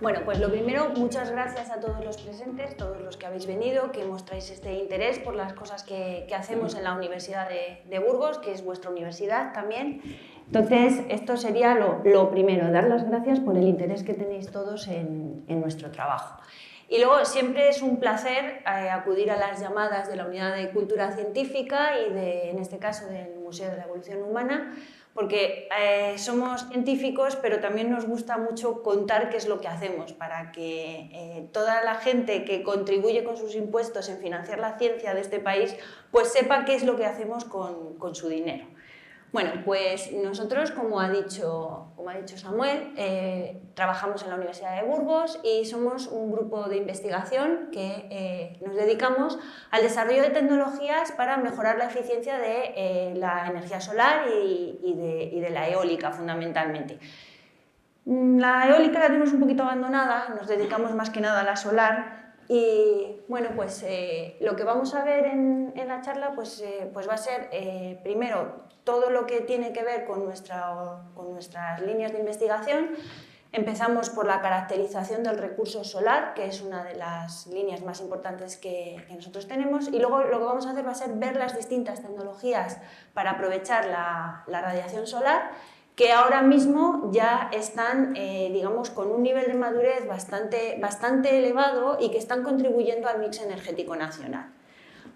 Bueno, pues lo primero, muchas gracias a todos los presentes, todos los que habéis venido, que mostráis este interés por las cosas que hacemos en la Universidad de Burgos, que es vuestra universidad también. Entonces, esto sería lo primero, dar las gracias por el interés que tenéis todos en nuestro trabajo. Y luego siempre es un placer acudir a las llamadas de la Unidad de Cultura Científica y en este caso del Museo de la Evolución Humana, porque somos científicos, pero también nos gusta mucho contar qué es lo que hacemos para que toda la gente que contribuye con sus impuestos en financiar la ciencia de este país, pues sepa qué es lo que hacemos con su dinero. Bueno, pues nosotros, como ha dicho Samuel, trabajamos en la Universidad de Burgos y somos un grupo de investigación que nos dedicamos al desarrollo de tecnologías para mejorar la eficiencia de la energía solar y de la eólica, fundamentalmente. La eólica la tenemos un poquito abandonada, nos dedicamos más que nada a la solar. Y bueno, pues lo que vamos a ver en la charla pues va a ser primero todo lo que tiene que ver con nuestras líneas de investigación. Empezamos por la caracterización del recurso solar, que es una de las líneas más importantes que nosotros tenemos, y luego lo que vamos a hacer va a ser ver las distintas tecnologías para aprovechar la radiación solar, que ahora mismo ya están, digamos, con un nivel de madurez bastante elevado y que están contribuyendo al mix energético nacional.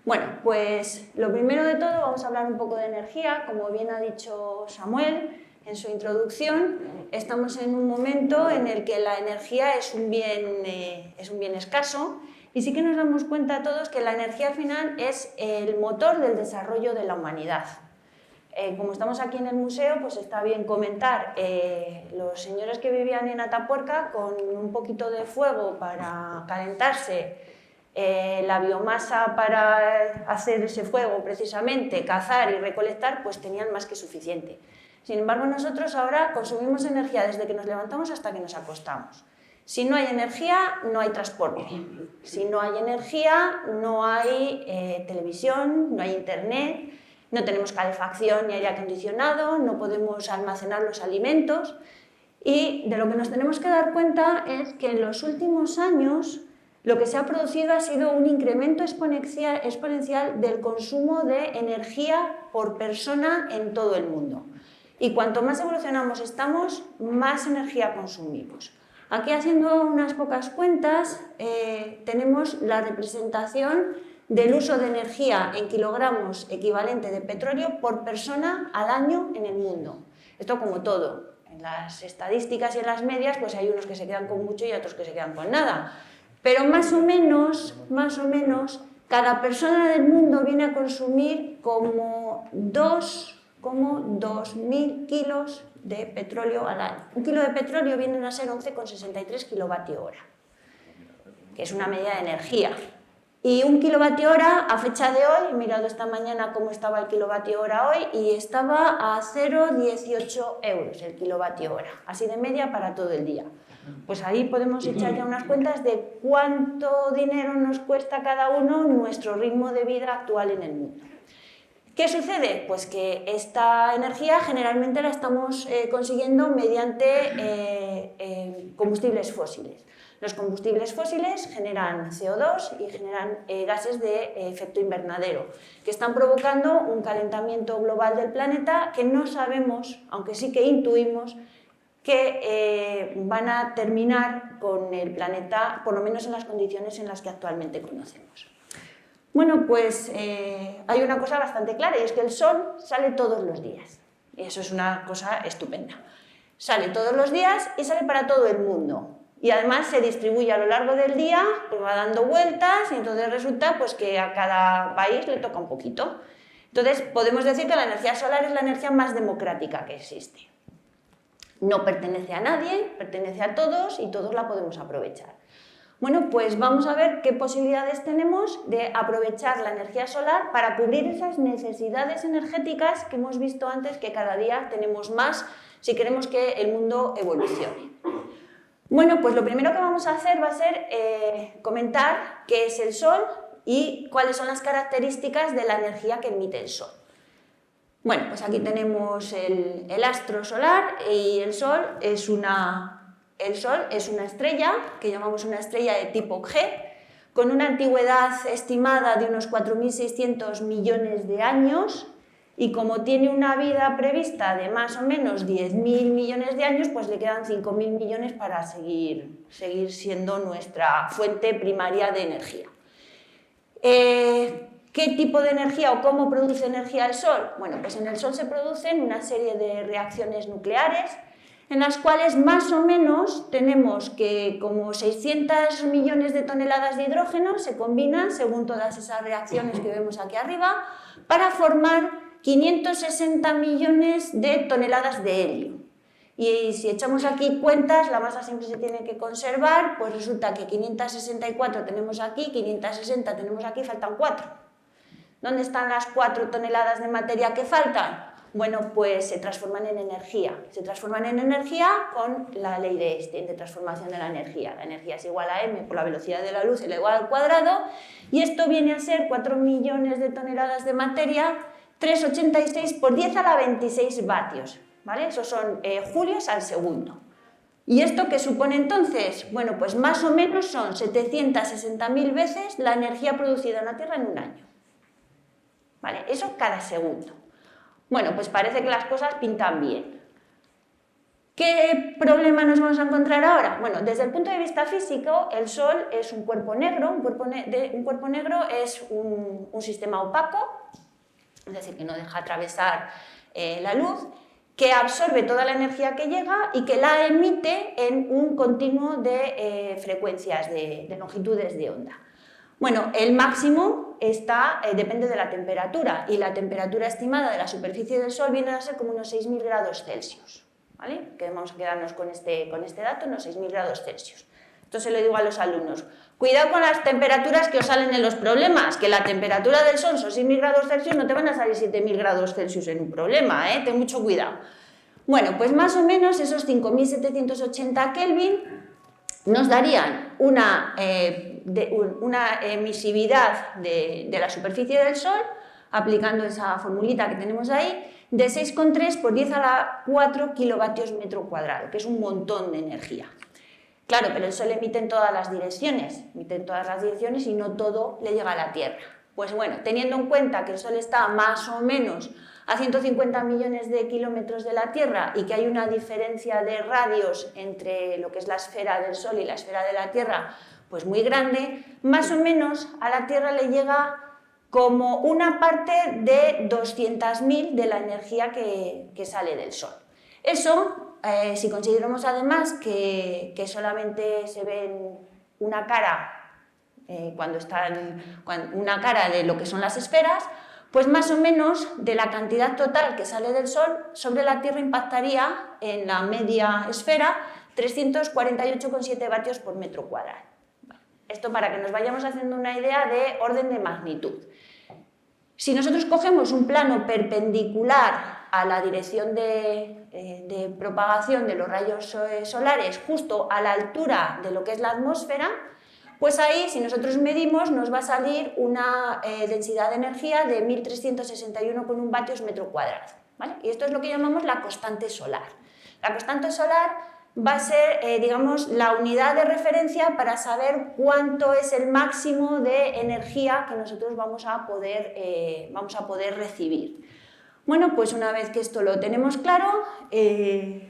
Bueno, pues lo primero de todo vamos a hablar un poco de energía. Como bien ha dicho Samuel en su introducción, estamos en un momento en el que la energía es un bien escaso, y sí que nos damos cuenta todos que la energía al final es el motor del desarrollo de la humanidad. Como estamos aquí en el museo, pues está bien comentar, los señores que vivían en Atapuerca con un poquito de fuego para calentarse, la biomasa para hacer ese fuego precisamente, cazar y recolectar, pues tenían más que suficiente. Sin embargo, nosotros ahora consumimos energía desde que nos levantamos hasta que nos acostamos. Si no hay energía, no hay transporte. Si no hay energía, no hay televisión, no hay internet. No tenemos calefacción ni aire acondicionado, no podemos almacenar los alimentos, y de lo que nos tenemos que dar cuenta es que en los últimos años lo que se ha producido ha sido un incremento exponencial del consumo de energía por persona en todo el mundo. Y cuanto más evolucionamos estamos, más energía consumimos. Aquí, haciendo unas pocas cuentas, tenemos la representación del uso de energía en kilogramos equivalente de petróleo por persona al año en el mundo. Esto, como todo, en las estadísticas y en las medias, pues hay unos que se quedan con mucho y otros que se quedan con nada. Pero más o menos, cada persona del mundo viene a consumir como 2.000 kilos de petróleo al año. Un kilo de petróleo viene a ser 11,63 kWh, que es una medida de energía. Y un kilovatio hora, a fecha de hoy, he mirado esta mañana cómo estaba el kilovatio hora hoy, y estaba a 0,18 euros el kilovatio hora, así de media para todo el día. Pues ahí podemos echar ya unas cuentas de cuánto dinero nos cuesta cada uno nuestro ritmo de vida actual en el mundo. ¿Qué sucede? Pues que esta energía generalmente la estamos consiguiendo mediante combustibles fósiles. Los combustibles fósiles generan CO2 y generan gases de efecto invernadero, que están provocando un calentamiento global del planeta que no sabemos, aunque sí que intuimos, que van a terminar con el planeta, por lo menos en las condiciones en las que actualmente conocemos. Bueno, pues hay una cosa bastante clara, y es que el Sol sale todos los días. Y eso es una cosa estupenda. Sale todos los días y sale para todo el mundo. Y además se distribuye a lo largo del día, pues va dando vueltas, y entonces resulta pues, que a cada país le toca un poquito. Entonces podemos decir que la energía solar es la energía más democrática que existe. No pertenece a nadie, pertenece a todos y todos la podemos aprovechar. Bueno, pues vamos a ver qué posibilidades tenemos de aprovechar la energía solar para cubrir esas necesidades energéticas que hemos visto antes, que cada día tenemos más si queremos que el mundo evolucione. Bueno, pues lo primero que vamos a hacer va a ser comentar qué es el Sol y cuáles son las características de la energía que emite el Sol. Bueno, pues aquí tenemos el astro solar, y el Sol es una El Sol es una estrella, que llamamos una estrella de tipo G, con una antigüedad estimada de unos 4.600 millones de años, y como tiene una vida prevista de más o menos 10.000 millones de años, pues le quedan 5.000 millones para seguir siendo nuestra fuente primaria de energía. ¿Qué tipo de energía o cómo produce energía el Sol? Bueno, pues en el Sol se producen una serie de reacciones nucleares en las cuales más o menos tenemos que como 600 millones de toneladas de hidrógeno se combinan, según todas esas reacciones que vemos aquí arriba, para formar 560 millones de toneladas de helio. Y si echamos aquí cuentas, la masa siempre se tiene que conservar, pues resulta que 564 tenemos aquí, 560 tenemos aquí, faltan 4. ¿Dónde están las 4 toneladas de materia que faltan? Bueno, pues se transforman en energía. Se transforman en energía con la ley de Einstein, de transformación de la energía. La energía es igual a m por la velocidad de la luz elevado al cuadrado, y esto viene a ser 4 millones de toneladas de materia, 386 por 10 a la 26 vatios. ¿Vale? Esos son julios al segundo. ¿Y esto qué supone entonces? Bueno, pues más o menos son 760.000 veces la energía producida en la Tierra en un año. ¿Vale? Eso cada segundo. Bueno, pues parece que las cosas pintan bien. ¿Qué problema nos vamos a encontrar ahora? Bueno, desde el punto de vista físico, el Sol es un cuerpo negro. Un cuerpo negro es un sistema opaco, es decir, que no deja atravesar la luz, que absorbe toda la energía que llega y que la emite en un continuo de frecuencias, de longitudes de onda. Bueno, el máximo depende de la temperatura, y la temperatura estimada de la superficie del Sol viene a ser como unos 6.000 grados Celsius. ¿Vale? Que vamos a quedarnos con este dato, unos 6.000 grados Celsius. Esto se lo digo a los alumnos. Cuidado con las temperaturas que os salen en los problemas, que la temperatura del Sol son 6.000 grados Celsius, no te van a salir 7.000 grados Celsius en un problema, ¿eh? Ten mucho cuidado. Bueno, pues más o menos esos 5.780 Kelvin nos darían una emisividad de la superficie del Sol, aplicando esa formulita que tenemos ahí, de 6,3 por 10 a la 4 kilovatios metro cuadrado, que es un montón de energía. Claro, pero el Sol emite en todas las direcciones, y no todo le llega a la Tierra. Pues bueno, teniendo en cuenta que el Sol está más o menos a 150 millones de kilómetros de la Tierra y que hay una diferencia de radios entre lo que es la esfera del Sol y la esfera de la Tierra, pues muy grande, más o menos a la Tierra le llega como una parte de 200.000 de la energía que sale del Sol. Eso, si consideramos además que solamente se ven una cara una cara de lo que son las esferas, pues más o menos de la cantidad total que sale del Sol sobre la Tierra impactaría en la media esfera 348,7 vatios por metro cuadrado. Bueno, esto para que nos vayamos haciendo una idea de orden de magnitud. Si nosotros cogemos un plano perpendicular a la dirección de propagación de los rayos solares, justo a la altura de lo que es la atmósfera, pues ahí, si nosotros medimos, nos va a salir una densidad de energía de 1.361,1 vatios metro cuadrado. ¿Vale? Y esto es lo que llamamos la constante solar. La constante solar va a ser, digamos, la unidad de referencia para saber cuánto es el máximo de energía que nosotros vamos a poder recibir. Bueno, pues una vez que esto lo tenemos claro,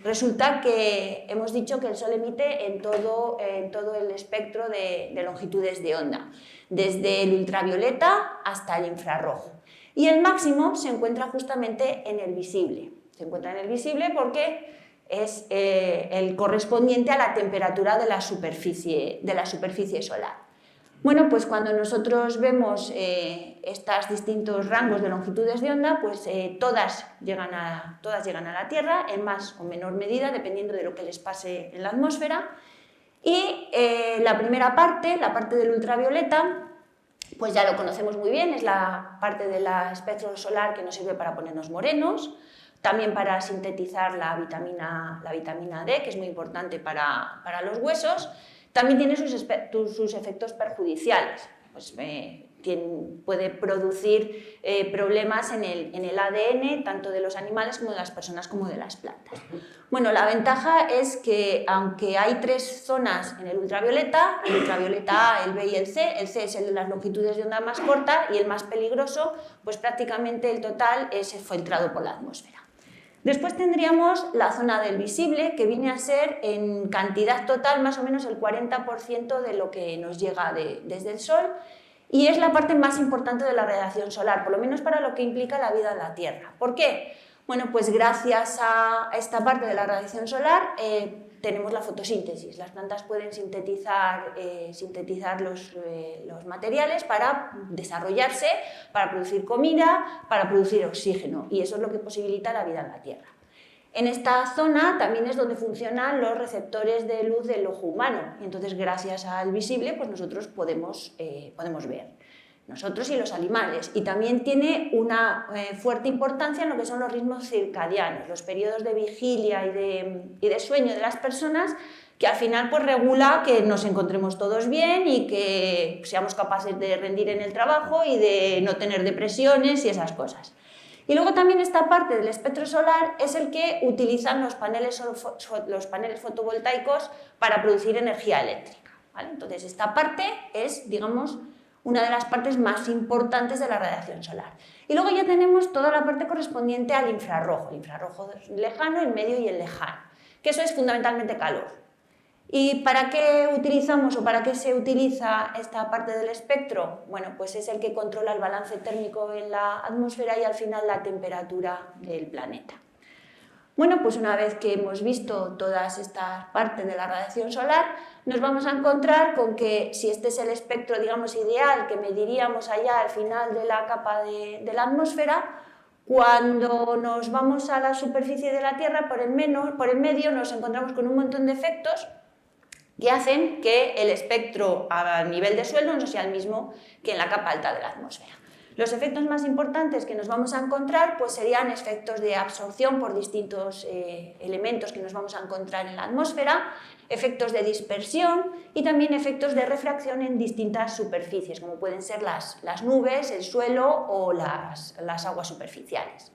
resulta que hemos dicho que el Sol emite en todo el espectro de longitudes de onda, desde el ultravioleta hasta el infrarrojo. Y el máximo se encuentra justamente en el visible. Se encuentra en el visible porque es el correspondiente a la temperatura de la superficie solar. Bueno, pues cuando nosotros vemos estos distintos rangos de longitudes de onda, pues todas llegan a la Tierra en más o menor medida, dependiendo de lo que les pase en la atmósfera. Y la primera parte, la parte del ultravioleta, pues ya lo conocemos muy bien, es la parte del espectro solar que nos sirve para ponernos morenos, también para sintetizar la vitamina D, que es muy importante para los huesos. También tiene sus efectos perjudiciales. Pues, puede producir problemas en el ADN, tanto de los animales como de las personas como de las plantas. Bueno, la ventaja es que aunque hay 3 zonas en el ultravioleta A, el B y el C es el de las longitudes de onda más corta y el más peligroso, pues prácticamente el total es filtrado por la atmósfera. Después tendríamos la zona del visible, que viene a ser en cantidad total más o menos el 40% de lo que nos llega desde el Sol, y es la parte más importante de la radiación solar, por lo menos para lo que implica la vida en la Tierra. ¿Por qué? Bueno, pues gracias a esta parte de la radiación solar tenemos la fotosíntesis. Las plantas pueden sintetizar los materiales para desarrollarse, para producir comida, para producir oxígeno, y eso es lo que posibilita la vida en la Tierra. En esta zona también es donde funcionan los receptores de luz del ojo humano, y entonces gracias al visible pues nosotros podemos ver, nosotros y los animales. Y también tiene una fuerte importancia en lo que son los ritmos circadianos, los periodos de vigilia y de sueño de las personas, que al final pues regula que nos encontremos todos bien y que seamos capaces de rendir en el trabajo y de no tener depresiones y esas cosas. Y luego también esta parte del espectro solar es el que utilizan los paneles fotovoltaicos para producir energía eléctrica, ¿vale? Entonces esta parte es, digamos, una de las partes más importantes de la radiación solar. Y luego ya tenemos toda la parte correspondiente al infrarrojo, el infrarrojo lejano, el medio y el lejano, que eso es fundamentalmente calor. ¿Y para qué utilizamos o para qué se utiliza esta parte del espectro? Bueno, pues es el que controla el balance térmico en la atmósfera y al final la temperatura del planeta. Bueno, pues una vez que hemos visto todas estas partes de la radiación solar, nos vamos a encontrar con que si este es el espectro, digamos, ideal que mediríamos allá al final de la capa de la atmósfera, cuando nos vamos a la superficie de la Tierra, por el medio nos encontramos con un montón de efectos que hacen que el espectro a nivel de suelo no sea el mismo que en la capa alta de la atmósfera. Los efectos más importantes que nos vamos a encontrar pues serían efectos de absorción por distintos elementos que nos vamos a encontrar en la atmósfera, efectos de dispersión y también efectos de refracción en distintas superficies, como pueden ser las nubes, el suelo o las aguas superficiales.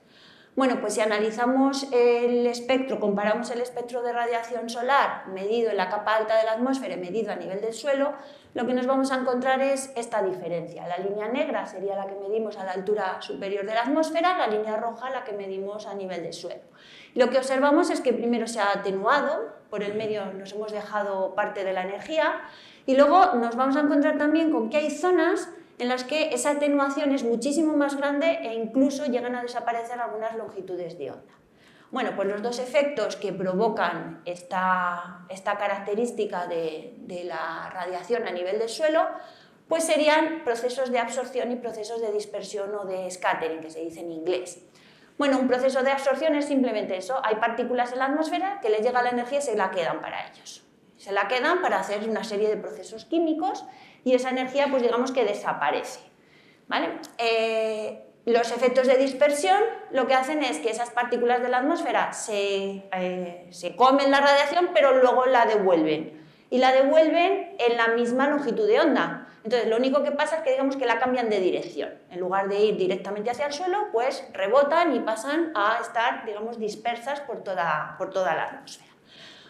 Bueno, pues si analizamos el espectro, comparamos el espectro de radiación solar medido en la capa alta de la atmósfera y medido a nivel del suelo, lo que nos vamos a encontrar es esta diferencia. La línea negra sería la que medimos a la altura superior de la atmósfera, la línea roja la que medimos a nivel del suelo. Lo que observamos es que primero se ha atenuado, por el medio nos hemos dejado parte de la energía, y luego nos vamos a encontrar también con que hay zonas en las que esa atenuación es muchísimo más grande e incluso llegan a desaparecer algunas longitudes de onda. Bueno, pues los dos efectos que provocan esta característica de la radiación a nivel del suelo pues serían procesos de absorción y procesos de dispersión o de scattering, que se dice en inglés. Bueno, un proceso de absorción es simplemente eso, hay partículas en la atmósfera que les llega la energía y se la quedan para ellos. Se la quedan para hacer una serie de procesos químicos y esa energía, pues digamos que desaparece, ¿vale? Los efectos de dispersión lo que hacen es que esas partículas de la atmósfera se comen la radiación, pero luego la devuelven. Y la devuelven en la misma longitud de onda. Entonces, lo único que pasa es que digamos que la cambian de dirección. En lugar de ir directamente hacia el suelo, pues rebotan y pasan a estar, digamos, dispersas por toda la atmósfera.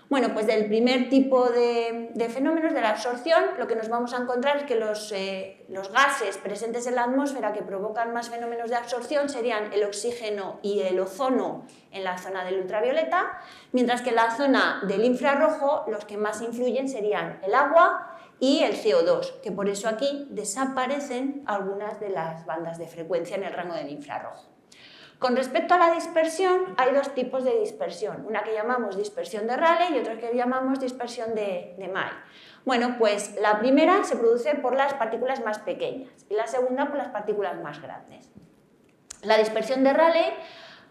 Bueno, pues del primer tipo de fenómenos de la absorción, lo que nos vamos a encontrar es que los gases presentes en la atmósfera que provocan más fenómenos de absorción serían el oxígeno y el ozono en la zona del ultravioleta, mientras que en la zona del infrarrojo los que más influyen serían el agua y el CO2, que por eso aquí desaparecen algunas de las bandas de frecuencia en el rango del infrarrojo. Con respecto a la dispersión, hay dos tipos de dispersión, una que llamamos dispersión de Rayleigh y otra que llamamos dispersión de May. Bueno, pues la primera se produce por las partículas más pequeñas y la segunda por las partículas más grandes. La dispersión de Rayleigh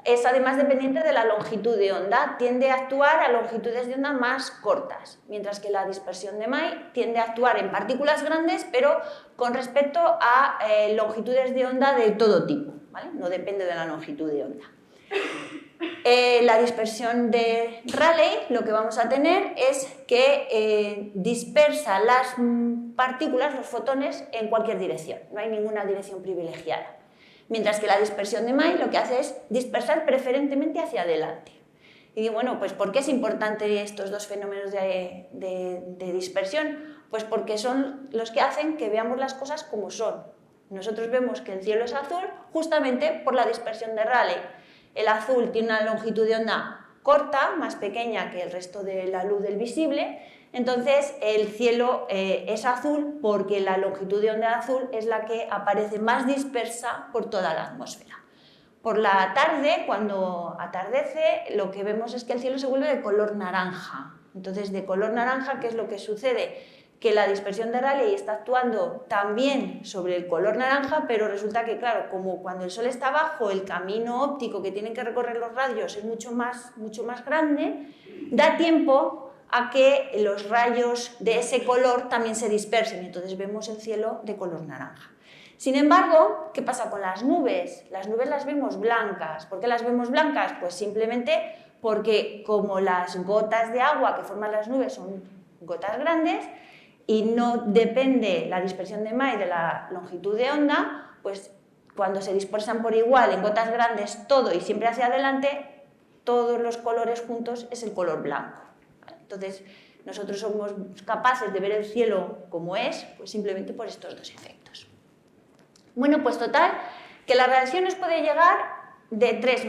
es además dependiente de la longitud de onda, tiende a actuar a longitudes de onda más cortas, mientras que la dispersión de May tiende a actuar en partículas grandes, pero con respecto a longitudes de onda de todo tipo, ¿vale? No depende de la longitud de onda. la dispersión de Rayleigh, lo que vamos a tener es que dispersa las partículas, los fotones, en cualquier dirección, no hay ninguna dirección privilegiada. Mientras que la dispersión de May lo que hace es dispersar preferentemente hacia adelante. Y bueno, pues ¿por qué es importante estos dos fenómenos de dispersión? Pues porque son los que hacen que veamos las cosas como son. Nosotros vemos que el cielo es azul justamente por la dispersión de Rayleigh. El azul tiene una longitud de onda corta, más pequeña que el resto de la luz del visible, entonces el cielo es azul porque la longitud de onda azul es la que aparece más dispersa por toda la atmósfera. Por la tarde, cuando atardece, lo que vemos es que el cielo se vuelve de color naranja. Entonces, de color naranja, ¿qué es lo que sucede? Que la dispersión de Rayleigh está actuando también sobre el color naranja, pero resulta que, claro, como cuando el sol está abajo, el camino óptico que tienen que recorrer los rayos es mucho más grande, da tiempo a que los rayos de ese color también se dispersen, entonces vemos el cielo de color naranja. Sin embargo, ¿qué pasa con las nubes? Las nubes las vemos blancas. ¿Por qué las vemos blancas? Pues simplemente porque como las gotas de agua que forman las nubes son gotas grandes y no depende la dispersión de May de la longitud de onda, pues cuando se dispersan por igual en gotas grandes todo y siempre hacia adelante, todos los colores juntos es el color blanco. Entonces, nosotros somos capaces de ver el cielo como es, pues simplemente por estos dos efectos. Bueno, pues total, que la radiación nos puede llegar de tres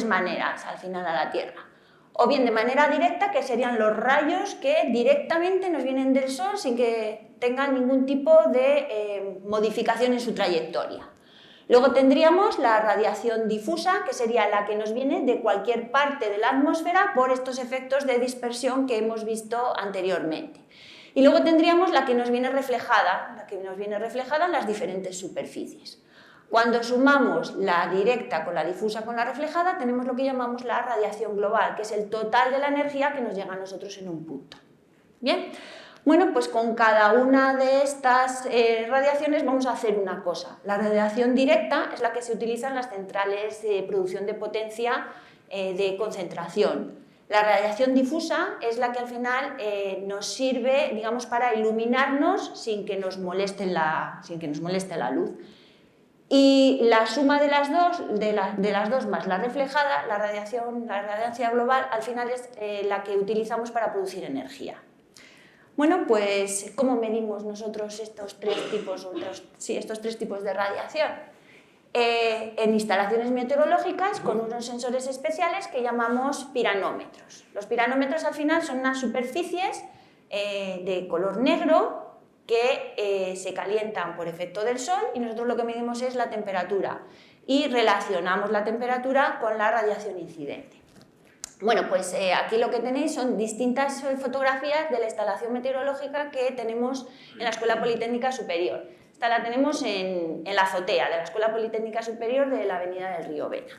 maneras al final a la Tierra. O bien de manera directa, que serían los rayos que directamente nos vienen del Sol sin que tengan ningún tipo de modificación en su trayectoria. Luego tendríamos la radiación difusa, que sería la que nos viene de cualquier parte de la atmósfera por estos efectos de dispersión que hemos visto anteriormente. Y luego tendríamos la que nos viene reflejada en las diferentes superficies. Cuando sumamos la directa con la difusa con la reflejada, tenemos lo que llamamos la radiación global, que es el total de la energía que nos llega a nosotros en un punto. Bien, bueno, pues con cada una de estas radiaciones vamos a hacer una cosa. La radiación directa es la que se utiliza en las centrales de producción de potencia de concentración. La radiación difusa es la que al final nos sirve, digamos, para iluminarnos sin que nos moleste la luz. Y la suma de las dos más la reflejada, la radiación global, al final es la que utilizamos para producir energía. Bueno, pues, ¿cómo medimos nosotros estos tres tipos de radiación? En instalaciones meteorológicas con unos sensores especiales que llamamos piranómetros. Los piranómetros al final son unas superficies de color negro que se calientan por efecto del sol y nosotros lo que medimos es la temperatura y relacionamos la temperatura con la radiación incidente. Bueno, pues aquí lo que tenéis son distintas fotografías de la instalación meteorológica que tenemos en la Escuela Politécnica Superior. Esta la tenemos en la azotea de la Escuela Politécnica Superior de la Avenida del Río Vena.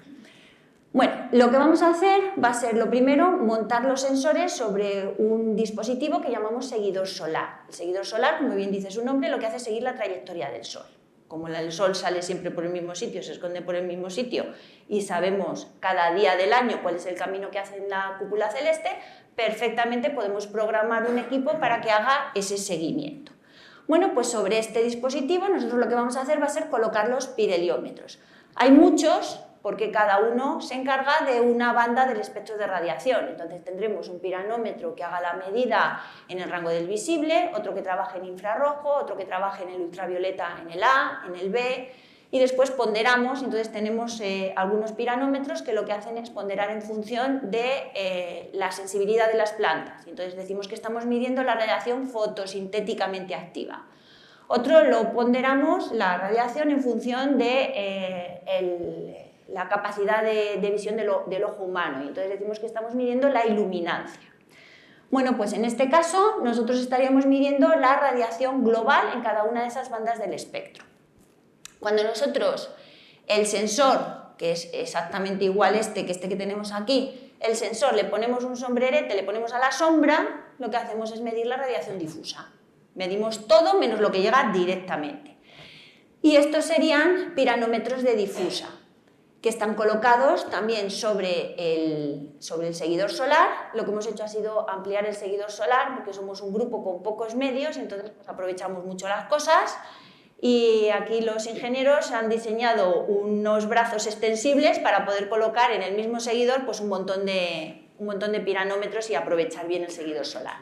Bueno, lo que vamos a hacer va a ser, lo primero, montar los sensores sobre un dispositivo que llamamos seguidor solar. El seguidor solar, como bien dice su nombre, lo que hace es seguir la trayectoria del Sol. Como el Sol sale siempre por el mismo sitio, se esconde por el mismo sitio y sabemos cada día del año cuál es el camino que hace en la cúpula celeste, perfectamente podemos programar un equipo para que haga ese seguimiento. Bueno, pues sobre este dispositivo nosotros lo que vamos a hacer va a ser colocar los pirheliómetros. Hay muchos porque cada uno se encarga de una banda del espectro de radiación. Entonces tendremos un piranómetro que haga la medida en el rango del visible, otro que trabaje en infrarrojo, otro que trabaje en el ultravioleta en el A, en el B, y después ponderamos. Entonces tenemos algunos piranómetros que lo que hacen es ponderar en función de la sensibilidad de las plantas. Entonces decimos que estamos midiendo la radiación fotosintéticamente activa. Otro lo ponderamos la radiación en función de la capacidad de visión del ojo humano, y entonces decimos que estamos midiendo la iluminancia. Bueno, pues en este caso nosotros estaríamos midiendo la radiación global en cada una de esas bandas del espectro. Cuando nosotros el sensor, que es exactamente igual que este que tenemos aquí, el sensor le ponemos un sombrerete, le ponemos a la sombra, lo que hacemos es medir la radiación difusa. Medimos todo menos lo que llega directamente. Y estos serían piranómetros de difusa. que están colocados también sobre el seguidor solar. Lo que hemos hecho ha sido ampliar el seguidor solar porque somos un grupo con pocos medios, entonces pues, aprovechamos mucho las cosas. Y aquí los ingenieros han diseñado unos brazos extensibles para poder colocar en el mismo seguidor pues, un montón de piranómetros y aprovechar bien el seguidor solar.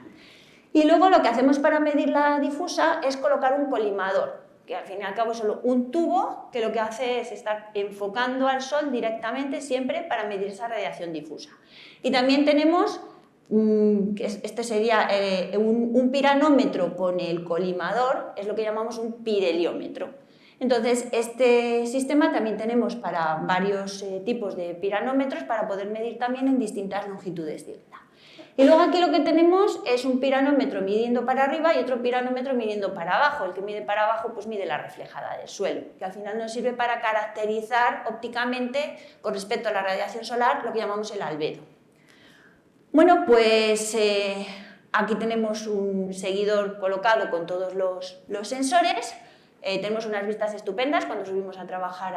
Y luego lo que hacemos para medir la difusa es colocar un colimador, que al fin y al cabo es solo un tubo que lo que hace es estar enfocando al sol directamente siempre para medir esa radiación difusa. Y también tenemos, este sería un piranómetro con el colimador, es lo que llamamos un pirheliómetro. Entonces, este sistema también tenemos para varios tipos de piranómetros para poder medir también en distintas longitudes de onda. Y luego aquí lo que tenemos es un piranómetro midiendo para arriba y otro piranómetro midiendo para abajo. El que mide para abajo pues mide la reflejada del suelo, que al final nos sirve para caracterizar ópticamente con respecto a la radiación solar lo que llamamos el albedo. Bueno, pues aquí tenemos un seguidor colocado con todos los sensores. Tenemos unas vistas estupendas cuando subimos a trabajar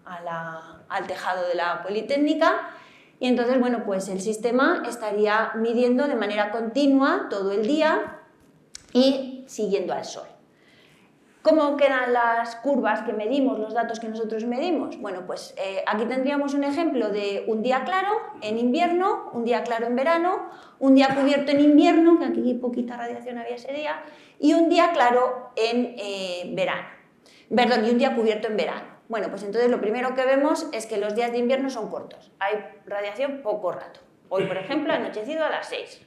al tejado de la Politécnica. Y entonces, bueno, pues el sistema estaría midiendo de manera continua todo el día y siguiendo al sol. ¿Cómo quedan las curvas que medimos, los datos que nosotros medimos? Bueno, pues aquí tendríamos un ejemplo de un día claro en invierno, un día claro en verano, un día cubierto en invierno, que aquí poquita radiación había ese día, y un día claro en verano. Perdón, y un día cubierto en verano. Bueno, pues entonces lo primero que vemos es que los días de invierno son cortos, hay radiación poco rato. Hoy, por ejemplo, ha anochecido a las 6.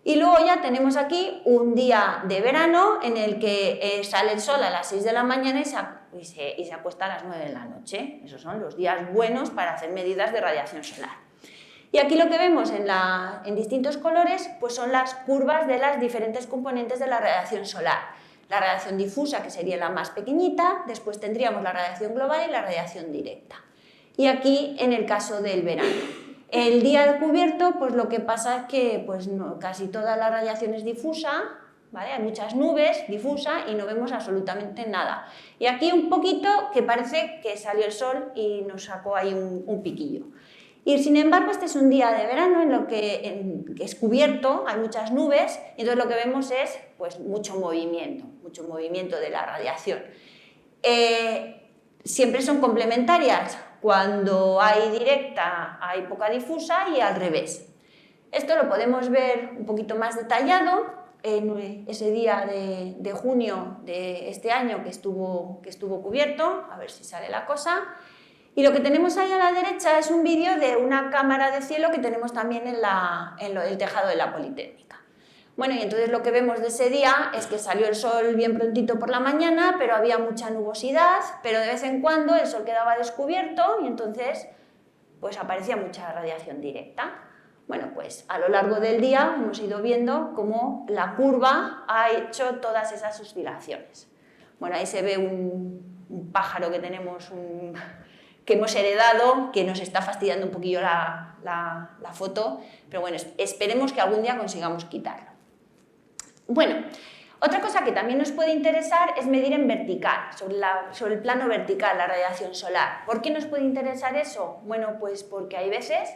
Y luego ya tenemos aquí un día de verano en el que sale el sol a las 6 de la mañana y se acuesta a las 9 de la noche. Esos son los días buenos para hacer medidas de radiación solar. Y aquí lo que vemos en distintos colores pues son las curvas de las diferentes componentes de la radiación solar. La radiación difusa, que sería la más pequeñita, después tendríamos la radiación global y la radiación directa. Y aquí en el caso del verano. El día cubierto, pues lo que pasa es que pues no, casi toda la radiación es difusa, ¿vale? Hay muchas nubes difusa y no vemos absolutamente nada. Y aquí un poquito que parece que salió el sol y nos sacó ahí un piquillo. Y sin embargo, este es un día de verano en lo que es cubierto, hay muchas nubes, y entonces lo que vemos es pues, mucho movimiento de la radiación. Siempre son complementarias. Cuando hay directa hay poca difusa y al revés. Esto lo podemos ver un poquito más detallado en ese día de junio de este año que estuvo cubierto, a ver si sale la cosa. Y lo que tenemos ahí a la derecha es un vídeo de una cámara de cielo que tenemos también en el tejado de la Politécnica. Bueno, y entonces lo que vemos de ese día es que salió el sol bien prontito por la mañana, pero había mucha nubosidad, pero de vez en cuando el sol quedaba descubierto y entonces pues aparecía mucha radiación directa. Bueno, pues a lo largo del día hemos ido viendo cómo la curva ha hecho todas esas oscilaciones. Bueno, ahí se ve un pájaro que tenemos, que hemos heredado, que nos está fastidiando un poquillo la foto, pero bueno, esperemos que algún día consigamos quitarlo. Bueno, otra cosa que también nos puede interesar es medir en vertical, sobre el plano vertical, la radiación solar. ¿Por qué nos puede interesar eso? Bueno, pues porque hay veces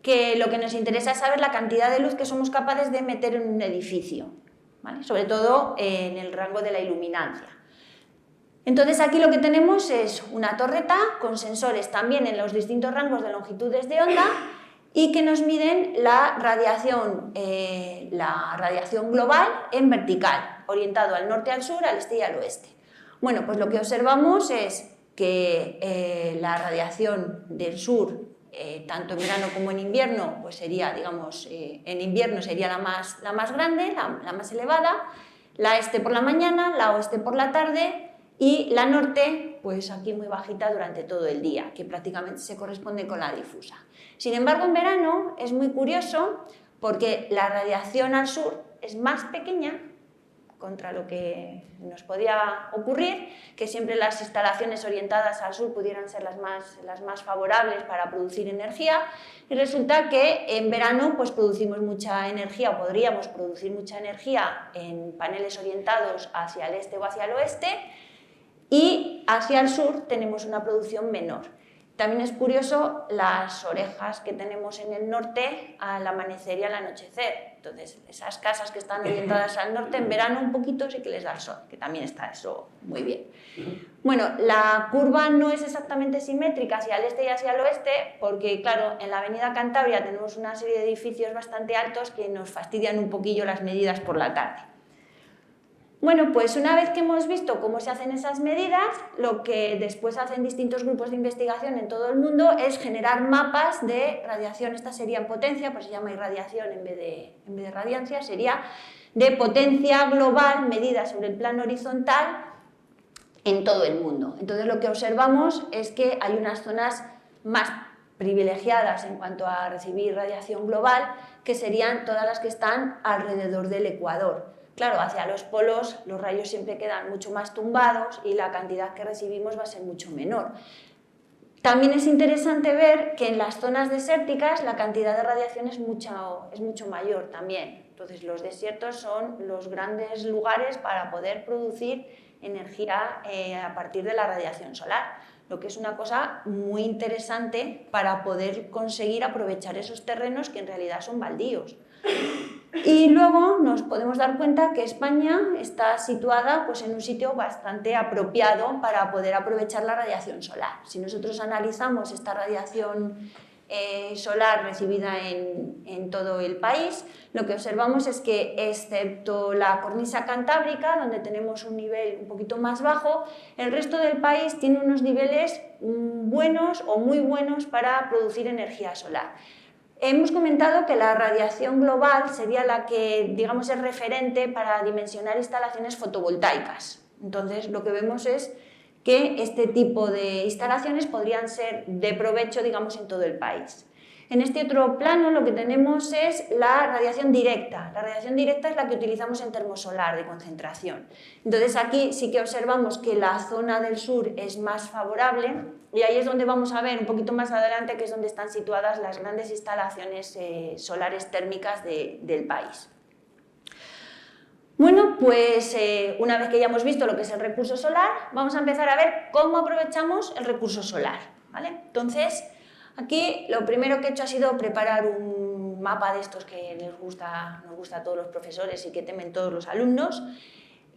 que lo que nos interesa es saber la cantidad de luz que somos capaces de meter en un edificio, ¿vale? Sobre todo en el rango de la iluminancia. Entonces aquí lo que tenemos es una torreta con sensores también en los distintos rangos de longitudes de onda y que nos miden la radiación global en vertical, orientado al norte, al sur, al este y al oeste. Bueno, pues lo que observamos es que la radiación del sur, tanto en verano como en invierno, pues sería, digamos, en invierno sería la más grande, la más elevada, la este por la mañana, la oeste por la tarde, y la norte, pues aquí muy bajita durante todo el día, que prácticamente se corresponde con la difusa. Sin embargo, en verano es muy curioso porque la radiación al sur es más pequeña contra lo que nos podía ocurrir, que siempre las instalaciones orientadas al sur pudieran ser las más favorables para producir energía, y resulta que en verano pues producimos mucha energía, o podríamos producir mucha energía en paneles orientados hacia el este o hacia el oeste, y hacia el sur tenemos una producción menor. También es curioso las orejas que tenemos en el norte al amanecer y al anochecer. Entonces, esas casas que están orientadas al norte, en verano un poquito sí que les da el sol, que también está eso muy bien. Bueno, la curva no es exactamente simétrica hacia el este y hacia el oeste, porque claro, en la avenida Cantabria tenemos una serie de edificios bastante altos que nos fastidian un poquillo las medidas por la tarde. Bueno, pues una vez que hemos visto cómo se hacen esas medidas, lo que después hacen distintos grupos de investigación en todo el mundo es generar mapas de radiación. Esta sería en potencia, pues se llama irradiación en vez de radiancia, sería de potencia global medida sobre el plano horizontal en todo el mundo. Entonces lo que observamos es que hay unas zonas más privilegiadas en cuanto a recibir radiación global, que serían todas las que están alrededor del ecuador. Claro, hacia los polos los rayos siempre quedan mucho más tumbados y la cantidad que recibimos va a ser mucho menor. También es interesante ver que en las zonas desérticas la cantidad de radiación es mucho mayor también. Entonces los desiertos son los grandes lugares para poder producir energía a partir de la radiación solar, lo que es una cosa muy interesante para poder conseguir aprovechar esos terrenos que en realidad son baldíos. Y luego nos podemos dar cuenta que España está situada pues, en un sitio bastante apropiado para poder aprovechar la radiación solar. Si nosotros analizamos esta radiación solar recibida en todo el país, lo que observamos es que, excepto la cornisa cantábrica, donde tenemos un nivel un poquito más bajo, el resto del país tiene unos niveles buenos o muy buenos para producir energía solar. Hemos comentado que la radiación global sería la que, digamos, es referente para dimensionar instalaciones fotovoltaicas. Entonces, lo que vemos es que este tipo de instalaciones podrían ser de provecho, digamos, en todo el país. En este otro plano lo que tenemos es la radiación directa. La radiación directa es la que utilizamos en termosolar de concentración. Entonces aquí sí que observamos que la zona del sur es más favorable y ahí es donde vamos a ver un poquito más adelante que es donde están situadas las grandes instalaciones solares térmicas del país. Bueno, pues una vez que ya hemos visto lo que es el recurso solar, vamos a empezar a ver cómo aprovechamos el recurso solar, ¿vale? Entonces, aquí lo primero que he hecho ha sido preparar un mapa de estos que nos gusta a todos los profesores y que temen todos los alumnos.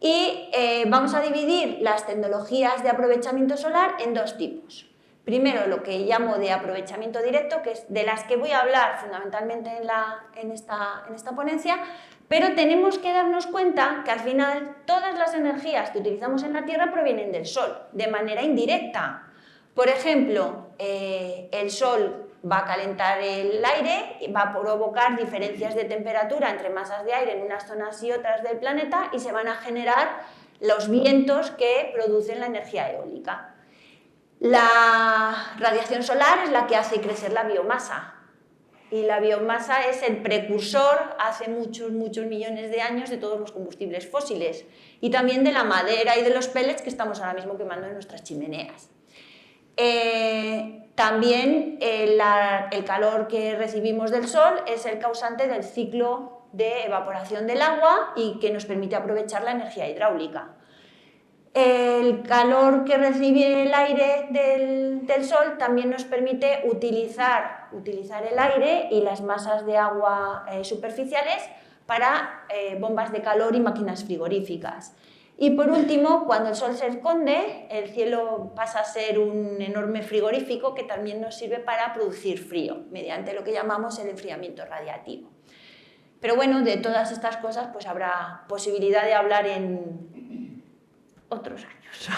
Y vamos a dividir las tecnologías de aprovechamiento solar en dos tipos. Primero, lo que llamo de aprovechamiento directo, que es de las que voy a hablar fundamentalmente en esta ponencia, pero tenemos que darnos cuenta que al final todas las energías que utilizamos en la Tierra provienen del Sol, de manera indirecta. Por ejemplo, el Sol va a calentar el aire y va a provocar diferencias de temperatura entre masas de aire en unas zonas y otras del planeta y se van a generar los vientos que producen la energía eólica. La radiación solar es la que hace crecer la biomasa y la biomasa es el precursor hace muchos millones de años de todos los combustibles fósiles y también de la madera y de los pellets que estamos ahora mismo quemando en nuestras chimeneas. También el calor que recibimos del sol es el causante del ciclo de evaporación del agua y que nos permite aprovechar la energía hidráulica. El calor que recibe el aire del sol también nos permite utilizar el aire y las masas de agua superficiales para bombas de calor y máquinas frigoríficas. Y por último, cuando el sol se esconde, el cielo pasa a ser un enorme frigorífico que también nos sirve para producir frío, mediante lo que llamamos el enfriamiento radiativo. Pero bueno, de todas estas cosas pues habrá posibilidad de hablar en otros años.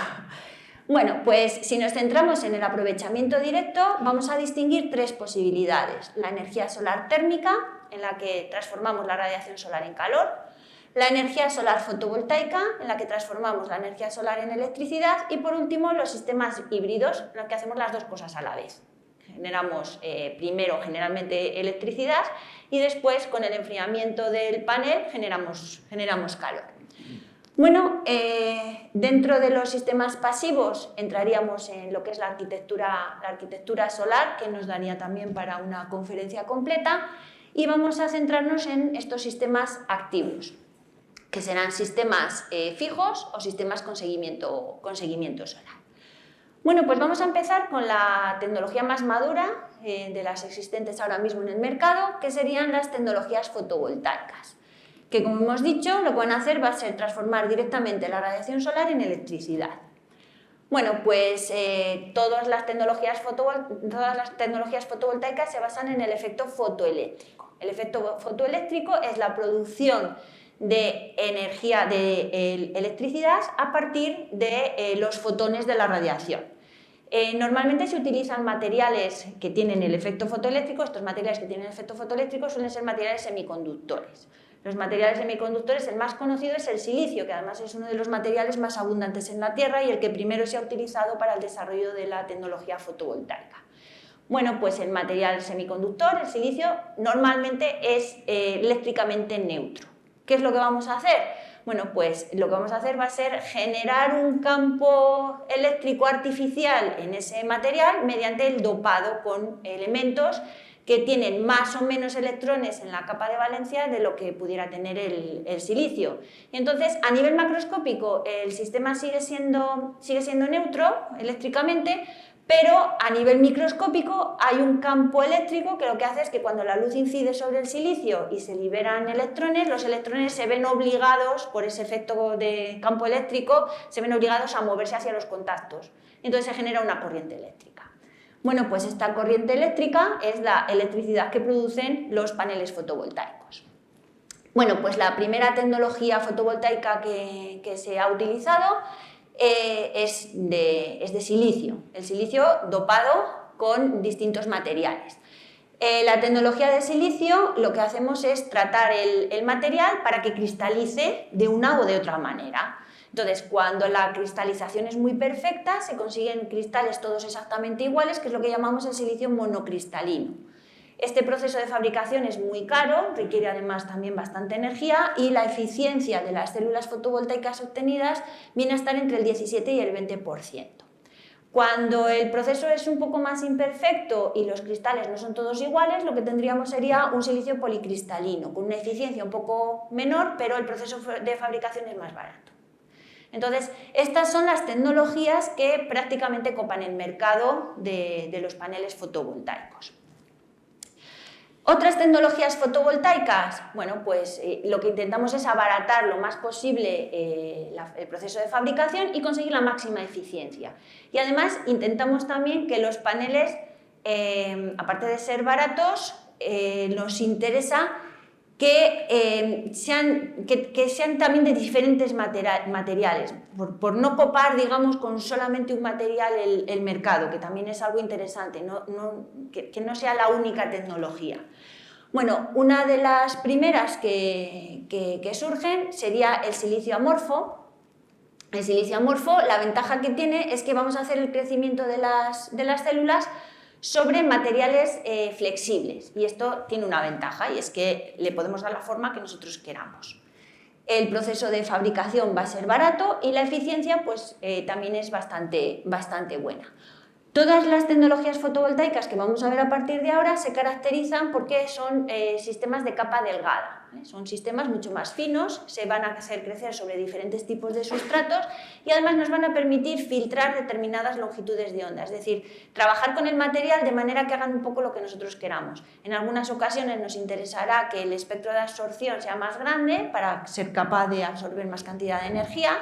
Bueno, pues si nos centramos en el aprovechamiento directo, vamos a distinguir tres posibilidades. La energía solar térmica, en la que transformamos la radiación solar en calor, la energía solar fotovoltaica, en la que transformamos la energía solar en electricidad, y por último los sistemas híbridos, en los que hacemos las dos cosas a la vez. Generamos primero generalmente electricidad y después con el enfriamiento del panel generamos calor. Bueno, dentro de los sistemas pasivos entraríamos en lo que es la arquitectura solar, que nos daría también para una conferencia completa, y vamos a centrarnos en estos sistemas activos, que serán sistemas fijos o sistemas con seguimiento solar. Bueno, pues vamos a empezar con la tecnología más madura de las existentes ahora mismo en el mercado, que serían las tecnologías fotovoltaicas, que como hemos dicho, lo que van a hacer va a ser transformar directamente la radiación solar en electricidad. Bueno, pues todas las tecnologías fotovoltaicas se basan en el efecto fotoeléctrico. El efecto fotoeléctrico es la producción de energía, de electricidad a partir de los fotones de la radiación. Normalmente se utilizan materiales que tienen el efecto fotoeléctrico. Estos materiales que tienen el efecto fotoeléctrico suelen ser materiales semiconductores. Los materiales semiconductores, el más conocido es el silicio, que además es uno de los materiales más abundantes en la Tierra y el que primero se ha utilizado para el desarrollo de la tecnología fotovoltaica. Bueno, pues el material semiconductor, el silicio, normalmente es eléctricamente neutro. ¿Qué es lo que vamos a hacer? Bueno, pues lo que vamos a hacer va a ser generar un campo eléctrico artificial en ese material mediante el dopado con elementos que tienen más o menos electrones en la capa de valencia de lo que pudiera tener el silicio. Y entonces, a nivel macroscópico, el sistema sigue siendo neutro eléctricamente, pero a nivel microscópico hay un campo eléctrico que lo que hace es que cuando la luz incide sobre el silicio y se liberan electrones, los electrones se ven obligados, por ese efecto de campo eléctrico, se ven obligados a moverse hacia los contactos. Entonces se genera una corriente eléctrica. Bueno, pues esta corriente eléctrica es la electricidad que producen los paneles fotovoltaicos. Bueno, pues la primera tecnología fotovoltaica que se ha utilizado es de silicio, el silicio dopado con distintos materiales. La tecnología de silicio lo que hacemos es tratar el material para que cristalice de una o de otra manera. Entonces, cuando la cristalización es muy perfecta, se consiguen cristales todos exactamente iguales, que es lo que llamamos el silicio monocristalino. Este proceso de fabricación es muy caro, requiere además también bastante energía y la eficiencia de las células fotovoltaicas obtenidas viene a estar entre el 17 y el 20%. Cuando el proceso es un poco más imperfecto y los cristales no son todos iguales, lo que tendríamos sería un silicio policristalino, con una eficiencia un poco menor, pero el proceso de fabricación es más barato. Entonces, estas son las tecnologías que prácticamente copan el mercado de los paneles fotovoltaicos. Otras tecnologías fotovoltaicas, bueno, pues lo que intentamos es abaratar lo más posible el proceso de fabricación y conseguir la máxima eficiencia. Y además intentamos también que los paneles, aparte de ser baratos, nos interesa que sean también de diferentes materiales, por no copar, digamos, con solamente un material el mercado, que también es algo interesante, que no sea la única tecnología. Bueno, una de las primeras que surgen sería el silicio amorfo. El silicio amorfo, la ventaja que tiene es que vamos a hacer el crecimiento de las células sobre materiales flexibles, y esto tiene una ventaja, y es que le podemos dar la forma que nosotros queramos. El proceso de fabricación va a ser barato y la eficiencia pues, también es bastante buena. Todas las tecnologías fotovoltaicas que vamos a ver a partir de ahora se caracterizan porque son sistemas de capa delgada. Son sistemas mucho más finos, se van a hacer crecer sobre diferentes tipos de sustratos y además nos van a permitir filtrar determinadas longitudes de onda, es decir, trabajar con el material de manera que hagan un poco lo que nosotros queramos. En algunas ocasiones nos interesará que el espectro de absorción sea más grande para ser capaz de absorber más cantidad de energía,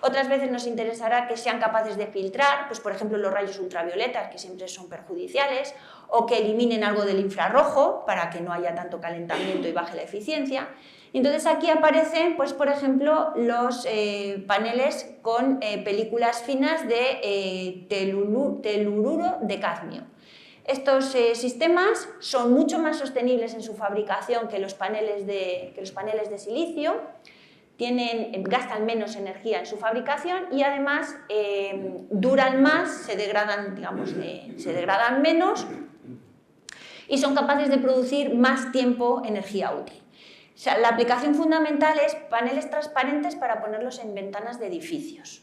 otras veces nos interesará que sean capaces de filtrar, pues por ejemplo los rayos ultravioletas, que siempre son perjudiciales, o que eliminen algo del infrarrojo para que no haya tanto calentamiento y baje la eficiencia. Entonces aquí aparecen, pues, por ejemplo, los paneles con películas finas de telururo de cadmio. Estos sistemas son mucho más sostenibles en su fabricación que los paneles de silicio, gastan menos energía en su fabricación y además duran más, se degradan menos y son capaces de producir más tiempo energía útil. O sea, la aplicación fundamental es paneles transparentes para ponerlos en ventanas de edificios.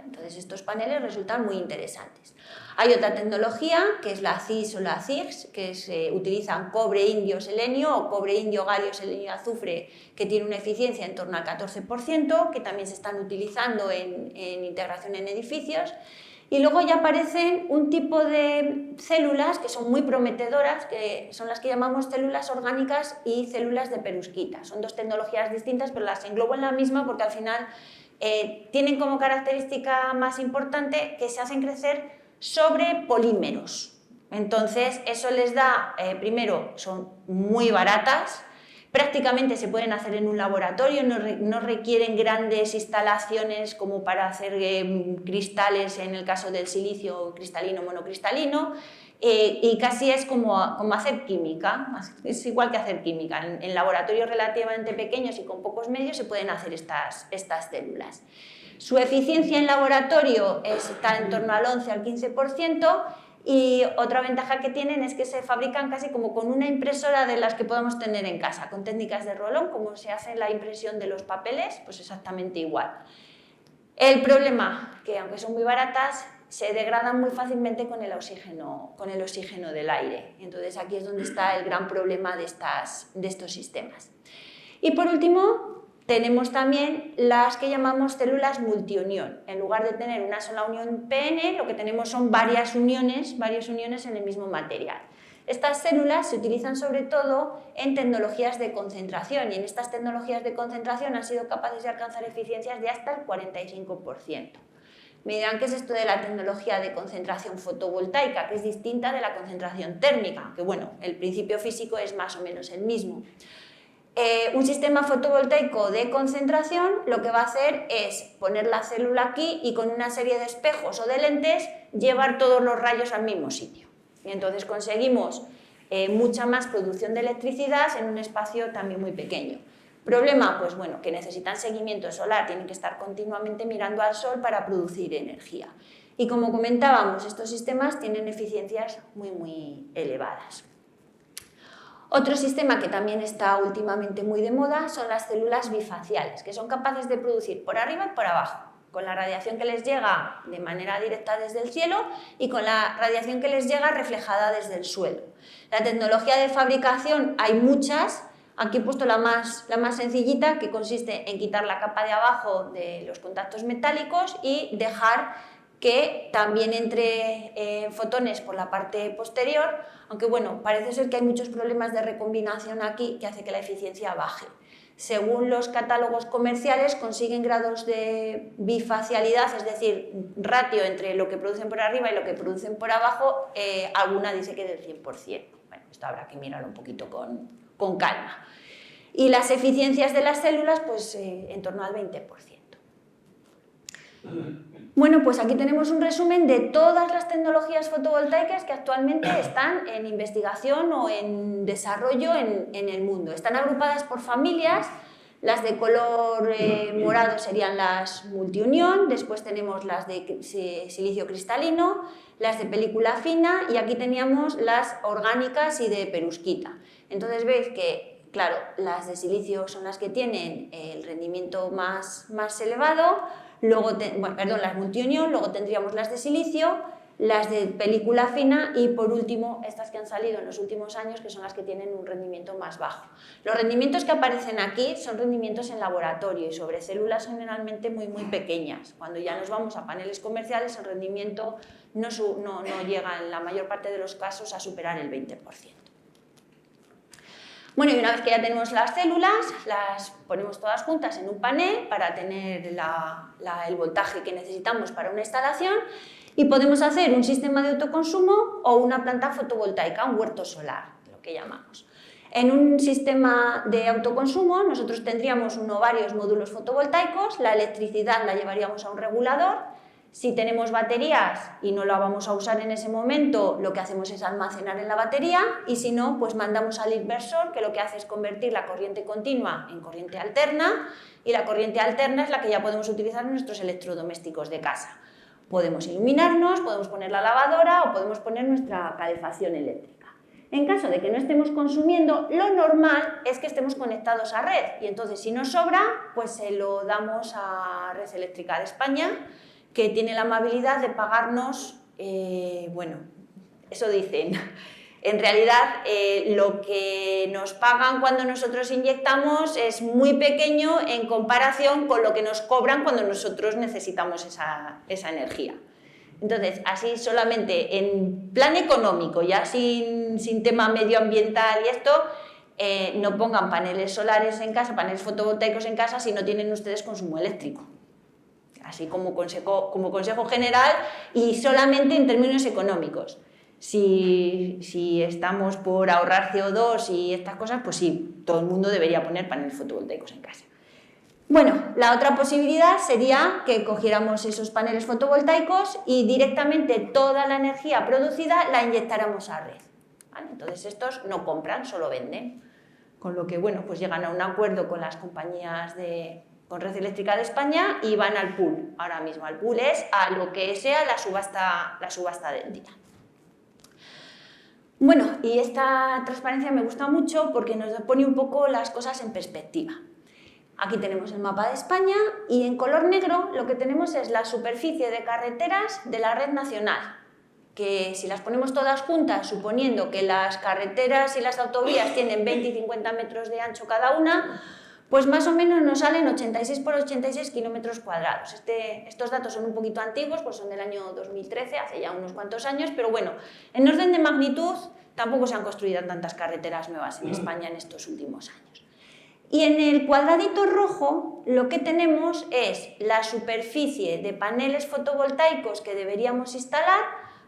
Entonces estos paneles resultan muy interesantes. Hay otra tecnología que es la CIS o la CIGS, que utilizan cobre, indio, selenio o cobre, indio, galio, selenio y azufre, que tiene una eficiencia en torno al 14%, que también se están utilizando en integración en edificios. Y luego ya aparecen un tipo de células que son muy prometedoras, que son las que llamamos células orgánicas y células de perusquita. Son dos tecnologías distintas, pero las englobo en la misma porque al final tienen como característica más importante que se hacen crecer sobre polímeros. Entonces, eso les da, primero, son muy baratas, prácticamente se pueden hacer en un laboratorio, no requieren grandes instalaciones como para hacer cristales en el caso del silicio cristalino o monocristalino, y casi es como hacer química, es igual que hacer química. En laboratorios relativamente pequeños y con pocos medios se pueden hacer estas células. Su eficiencia en laboratorio está en torno al 11 al 15%, y otra ventaja que tienen es que se fabrican casi como con una impresora de las que podemos tener en casa, con técnicas de rolón, como se hace la impresión de los papeles, pues exactamente igual. El problema, que aunque son muy baratas, se degradan muy fácilmente con el oxígeno del aire. Entonces aquí es donde está el gran problema de estos sistemas. Y por último, tenemos también las que llamamos células multiunión. En lugar de tener una sola unión PN, lo que tenemos son varias uniones en el mismo material. Estas células se utilizan sobre todo en tecnologías de concentración, y en estas tecnologías de concentración han sido capaces de alcanzar eficiencias de hasta el 45%. Me dirán qué es esto de la tecnología de concentración fotovoltaica, que es distinta de la concentración térmica, que bueno, el principio físico es más o menos el mismo. Un sistema fotovoltaico de concentración lo que va a hacer es poner la célula aquí y con una serie de espejos o de lentes llevar todos los rayos al mismo sitio. Y entonces conseguimos mucha más producción de electricidad en un espacio también muy pequeño. Problema, pues bueno, que necesitan seguimiento solar, tienen que estar continuamente mirando al sol para producir energía. Y como comentábamos, estos sistemas tienen eficiencias muy elevadas. Otro sistema que también está últimamente muy de moda son las células bifaciales, que son capaces de producir por arriba y por abajo, con la radiación que les llega de manera directa desde el cielo y con la radiación que les llega reflejada desde el suelo. La tecnología de fabricación hay muchas. Aquí he puesto la más sencillita, que consiste en quitar la capa de abajo de los contactos metálicos y dejar que también entre fotones por la parte posterior, aunque bueno, parece ser que hay muchos problemas de recombinación aquí que hace que la eficiencia baje. Según los catálogos comerciales consiguen grados de bifacialidad, es decir, ratio entre lo que producen por arriba y lo que producen por abajo, alguna dice que del 100%. Bueno, esto habrá que mirarlo un poquito con calma. Y las eficiencias de las células, pues en torno al 20%. Bueno, pues aquí tenemos un resumen de todas las tecnologías fotovoltaicas que actualmente están en investigación o en desarrollo en el mundo. Están agrupadas por familias. Las de color morado serían las multiunión, después tenemos las de silicio cristalino, las de película fina y aquí teníamos las orgánicas y de perusquita. Entonces veis que, claro, las de silicio son las que tienen el rendimiento más elevado. Luego, las multiunión, luego tendríamos las de silicio, las de película fina y por último estas que han salido en los últimos años, que son las que tienen un rendimiento más bajo. Los rendimientos que aparecen aquí son rendimientos en laboratorio y sobre células generalmente muy pequeñas. Cuando ya nos vamos a paneles comerciales el rendimiento no llega en la mayor parte de los casos a superar el 20%. Bueno, y una vez que ya tenemos las células, las ponemos todas juntas en un panel para tener el voltaje que necesitamos para una instalación y podemos hacer un sistema de autoconsumo o una planta fotovoltaica, un huerto solar, lo que llamamos. En un sistema de autoconsumo nosotros tendríamos uno o varios módulos fotovoltaicos, la electricidad la llevaríamos a un regulador. Si tenemos baterías y no la vamos a usar en ese momento, lo que hacemos es almacenar en la batería y si no, pues mandamos al inversor, que lo que hace es convertir la corriente continua en corriente alterna y la corriente alterna es la que ya podemos utilizar en nuestros electrodomésticos de casa. Podemos iluminarnos, podemos poner la lavadora o podemos poner nuestra calefacción eléctrica. En caso de que no estemos consumiendo, lo normal es que estemos conectados a red y entonces si nos sobra, pues se lo damos a Red Eléctrica de España, que tiene la amabilidad de pagarnos, bueno, eso dicen, en realidad lo que nos pagan cuando nosotros inyectamos es muy pequeño en comparación con lo que nos cobran cuando nosotros necesitamos esa energía. Entonces, así solamente en plan económico, ya sin tema medioambiental y esto, no pongan paneles solares en casa, paneles fotovoltaicos en casa si no tienen ustedes consumo eléctrico. Así como consejo general y solamente en términos económicos. Si estamos por ahorrar CO2 y estas cosas, pues sí, todo el mundo debería poner paneles fotovoltaicos en casa. Bueno, la otra posibilidad sería que cogiéramos esos paneles fotovoltaicos y directamente toda la energía producida la inyectáramos a red. ¿Vale? Entonces estos no compran, solo venden. Con lo que, bueno, pues llegan a un acuerdo con las compañías con Red Eléctrica de España y van al pool. Ahora mismo al pool es a lo que sea la subasta del día. Bueno, y esta transparencia me gusta mucho porque nos pone un poco las cosas en perspectiva. Aquí tenemos el mapa de España y en color negro lo que tenemos es la superficie de carreteras de la red nacional, que si las ponemos todas juntas, suponiendo que las carreteras y las autovías tienen 20 y 50 metros de ancho cada una, pues más o menos nos salen 86 por 86 kilómetros cuadrados. Estos datos son un poquito antiguos, pues son del año 2013, hace ya unos cuantos años, pero bueno, en orden de magnitud tampoco se han construido tantas carreteras nuevas en España en estos últimos años. Y en el cuadradito rojo lo que tenemos es la superficie de paneles fotovoltaicos que deberíamos instalar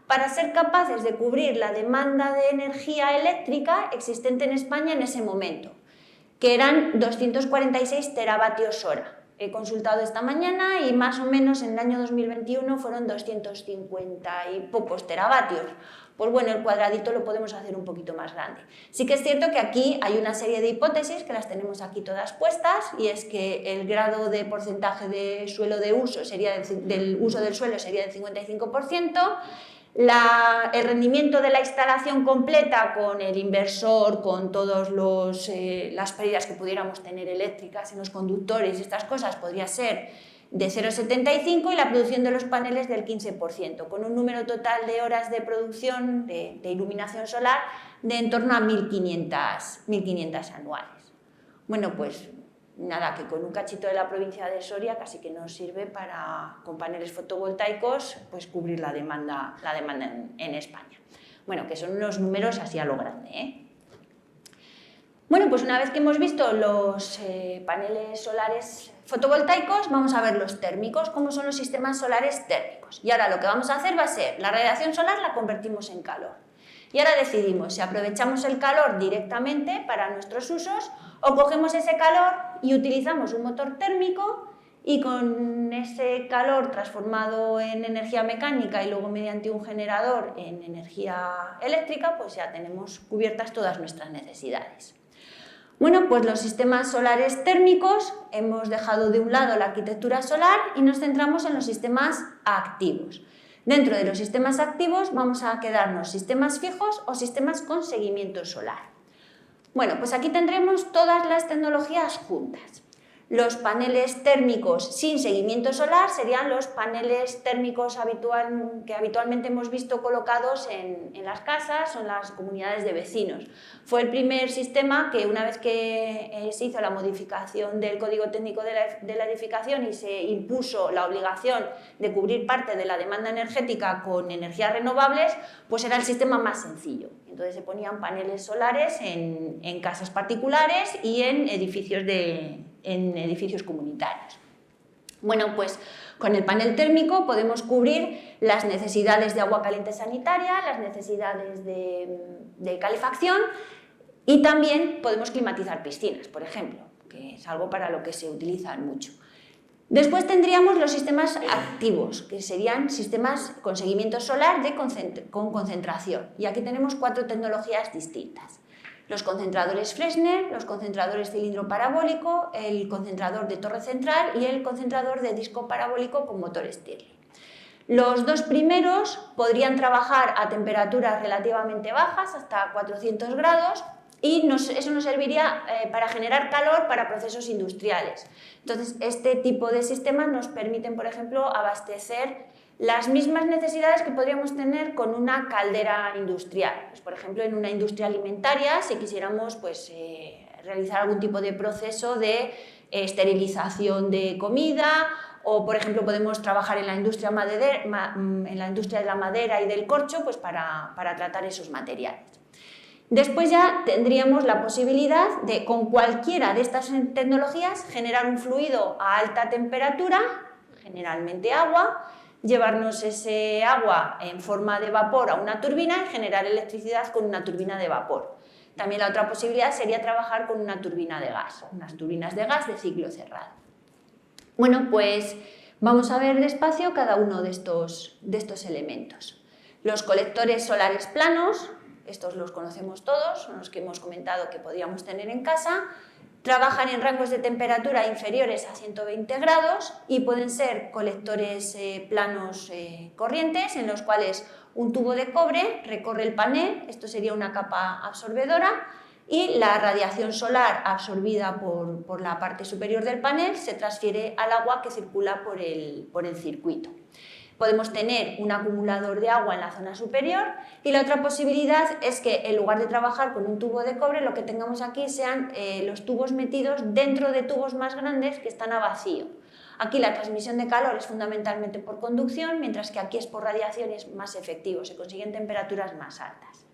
para ser capaces de cubrir la demanda de energía eléctrica existente en España en ese momento, que eran 246 teravatios hora. He consultado esta mañana y más o menos en el año 2021 fueron 250 y pocos teravatios. Pues bueno, el cuadradito lo podemos hacer un poquito más grande. Sí que es cierto que aquí hay una serie de hipótesis que las tenemos aquí todas puestas y es que el grado de porcentaje de suelo de uso del uso del suelo sería del 55%, el rendimiento de la instalación completa con el inversor, con todas las pérdidas que pudiéramos tener eléctricas en los conductores y estas cosas podría ser de 0,75 y la producción de los paneles del 15%, con un número total de horas de producción de iluminación solar de en torno a 1.500 anuales. Bueno, pues nada, que con un cachito de la provincia de Soria casi que nos sirve para, con paneles fotovoltaicos, pues cubrir la demanda en España. Bueno, que son unos números así a lo grande, ¿eh? Bueno, pues una vez que hemos visto los paneles solares fotovoltaicos, vamos a ver los térmicos, cómo son los sistemas solares térmicos. Y ahora lo que vamos a hacer va a ser, la radiación solar la convertimos en calor. Y ahora decidimos si aprovechamos el calor directamente para nuestros usos o cogemos ese calor y utilizamos un motor térmico y con ese calor transformado en energía mecánica y luego mediante un generador en energía eléctrica, pues ya tenemos cubiertas todas nuestras necesidades. Bueno, pues los sistemas solares térmicos, hemos dejado de un lado la arquitectura solar y nos centramos en los sistemas activos. Dentro de los sistemas activos vamos a quedarnos sistemas fijos o sistemas con seguimiento solar. Bueno, pues aquí tendremos todas las tecnologías juntas. Los paneles térmicos sin seguimiento solar serían los paneles térmicos que habitualmente hemos visto colocados en las casas o en las comunidades de vecinos. Fue el primer sistema que una vez que se hizo la modificación del Código Técnico de la Edificación y se impuso la obligación de cubrir parte de la demanda energética con energías renovables, pues era el sistema más sencillo. Entonces se ponían paneles solares en casas particulares y en edificios comunitarios. Bueno, pues con el panel térmico podemos cubrir las necesidades de agua caliente sanitaria, las necesidades de calefacción y también podemos climatizar piscinas, por ejemplo, que es algo para lo que se utilizan mucho. Después tendríamos los sistemas activos, que serían sistemas con seguimiento solar con concentración. Y aquí tenemos 4 tecnologías distintas. Los concentradores Fresnel, los concentradores cilindro parabólico, el concentrador de torre central y el concentrador de disco parabólico con motor Stirling. Los dos primeros podrían trabajar a temperaturas relativamente bajas, hasta 400 grados, y eso nos serviría para generar calor para procesos industriales. Entonces, este tipo de sistemas nos permiten, por ejemplo, abastecer las mismas necesidades que podríamos tener con una caldera industrial. Pues, por ejemplo, en una industria alimentaria, si quisiéramos realizar algún tipo de proceso de esterilización de comida, o por ejemplo podemos trabajar en la industria, en la industria de la madera y del corcho, pues para tratar esos materiales. Después ya tendríamos la posibilidad de, con cualquiera de estas tecnologías, generar un fluido a alta temperatura, generalmente agua, llevarnos ese agua en forma de vapor a una turbina y generar electricidad con una turbina de vapor. También la otra posibilidad sería trabajar con una turbina de gas, unas turbinas de gas de ciclo cerrado. Bueno, pues vamos a ver despacio cada uno de estos elementos. Los colectores solares planos, estos los conocemos todos, son los que hemos comentado que podríamos tener en casa, trabajan en rangos de temperatura inferiores a 120 grados y pueden ser colectores planos corrientes, en los cuales un tubo de cobre recorre el panel, esto sería una capa absorbedora, y la radiación solar absorbida por la parte superior del panel se transfiere al agua que circula por el circuito. Podemos tener un acumulador de agua en la zona superior y la otra posibilidad es que en lugar de trabajar con un tubo de cobre, lo que tengamos aquí sean los tubos metidos dentro de tubos más grandes que están a vacío. Aquí la transmisión de calor es fundamentalmente por conducción, mientras que aquí es por radiación y es más efectivo, se consiguen temperaturas más altas.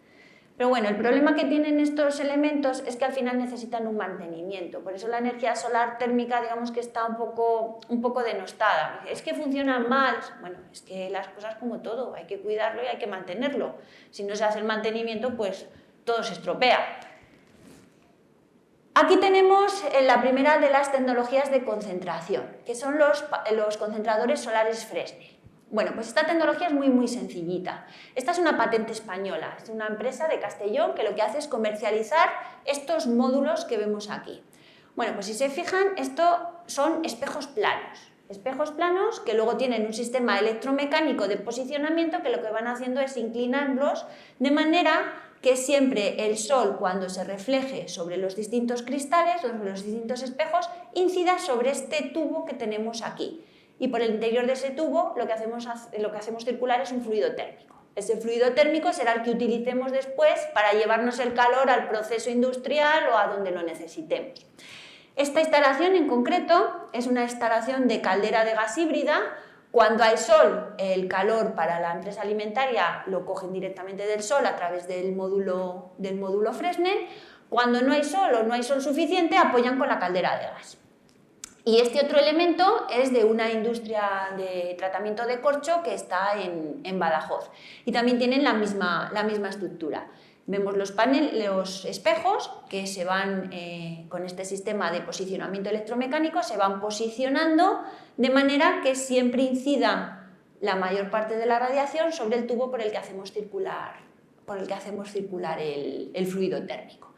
Pero bueno, el problema que tienen estos elementos es que al final necesitan un mantenimiento, por eso la energía solar térmica digamos que está un poco denostada. Es que funcionan mal, bueno, es que las cosas como todo, hay que cuidarlo y hay que mantenerlo. Si no se hace el mantenimiento, pues todo se estropea. Aquí tenemos la primera de las tecnologías de concentración, que son los concentradores solares Fresnel. Bueno, pues esta tecnología es muy sencillita. Esta es una patente española, es una empresa de Castellón que lo que hace es comercializar estos módulos que vemos aquí. Bueno, pues si se fijan, esto son espejos planos que luego tienen un sistema electromecánico de posicionamiento que lo que van haciendo es inclinarlos de manera que siempre el sol, cuando se refleje sobre los distintos cristales, sobre los distintos espejos, incida sobre este tubo que tenemos aquí. Y por el interior de ese tubo lo que hacemos circular es un fluido térmico. Ese fluido térmico será el que utilicemos después para llevarnos el calor al proceso industrial o a donde lo necesitemos. Esta instalación en concreto es una instalación de caldera de gas híbrida. Cuando hay sol, el calor para la empresa alimentaria lo cogen directamente del sol a través del módulo Fresnel. Cuando no hay sol o no hay sol suficiente, apoyan con la caldera de gas. Y este otro elemento es de una industria de tratamiento de corcho que está en Badajoz y también tienen la misma estructura. Vemos los espejos que se van con este sistema de posicionamiento electromecánico, se van posicionando de manera que siempre incida la mayor parte de la radiación sobre el tubo por el que hacemos circular el fluido térmico.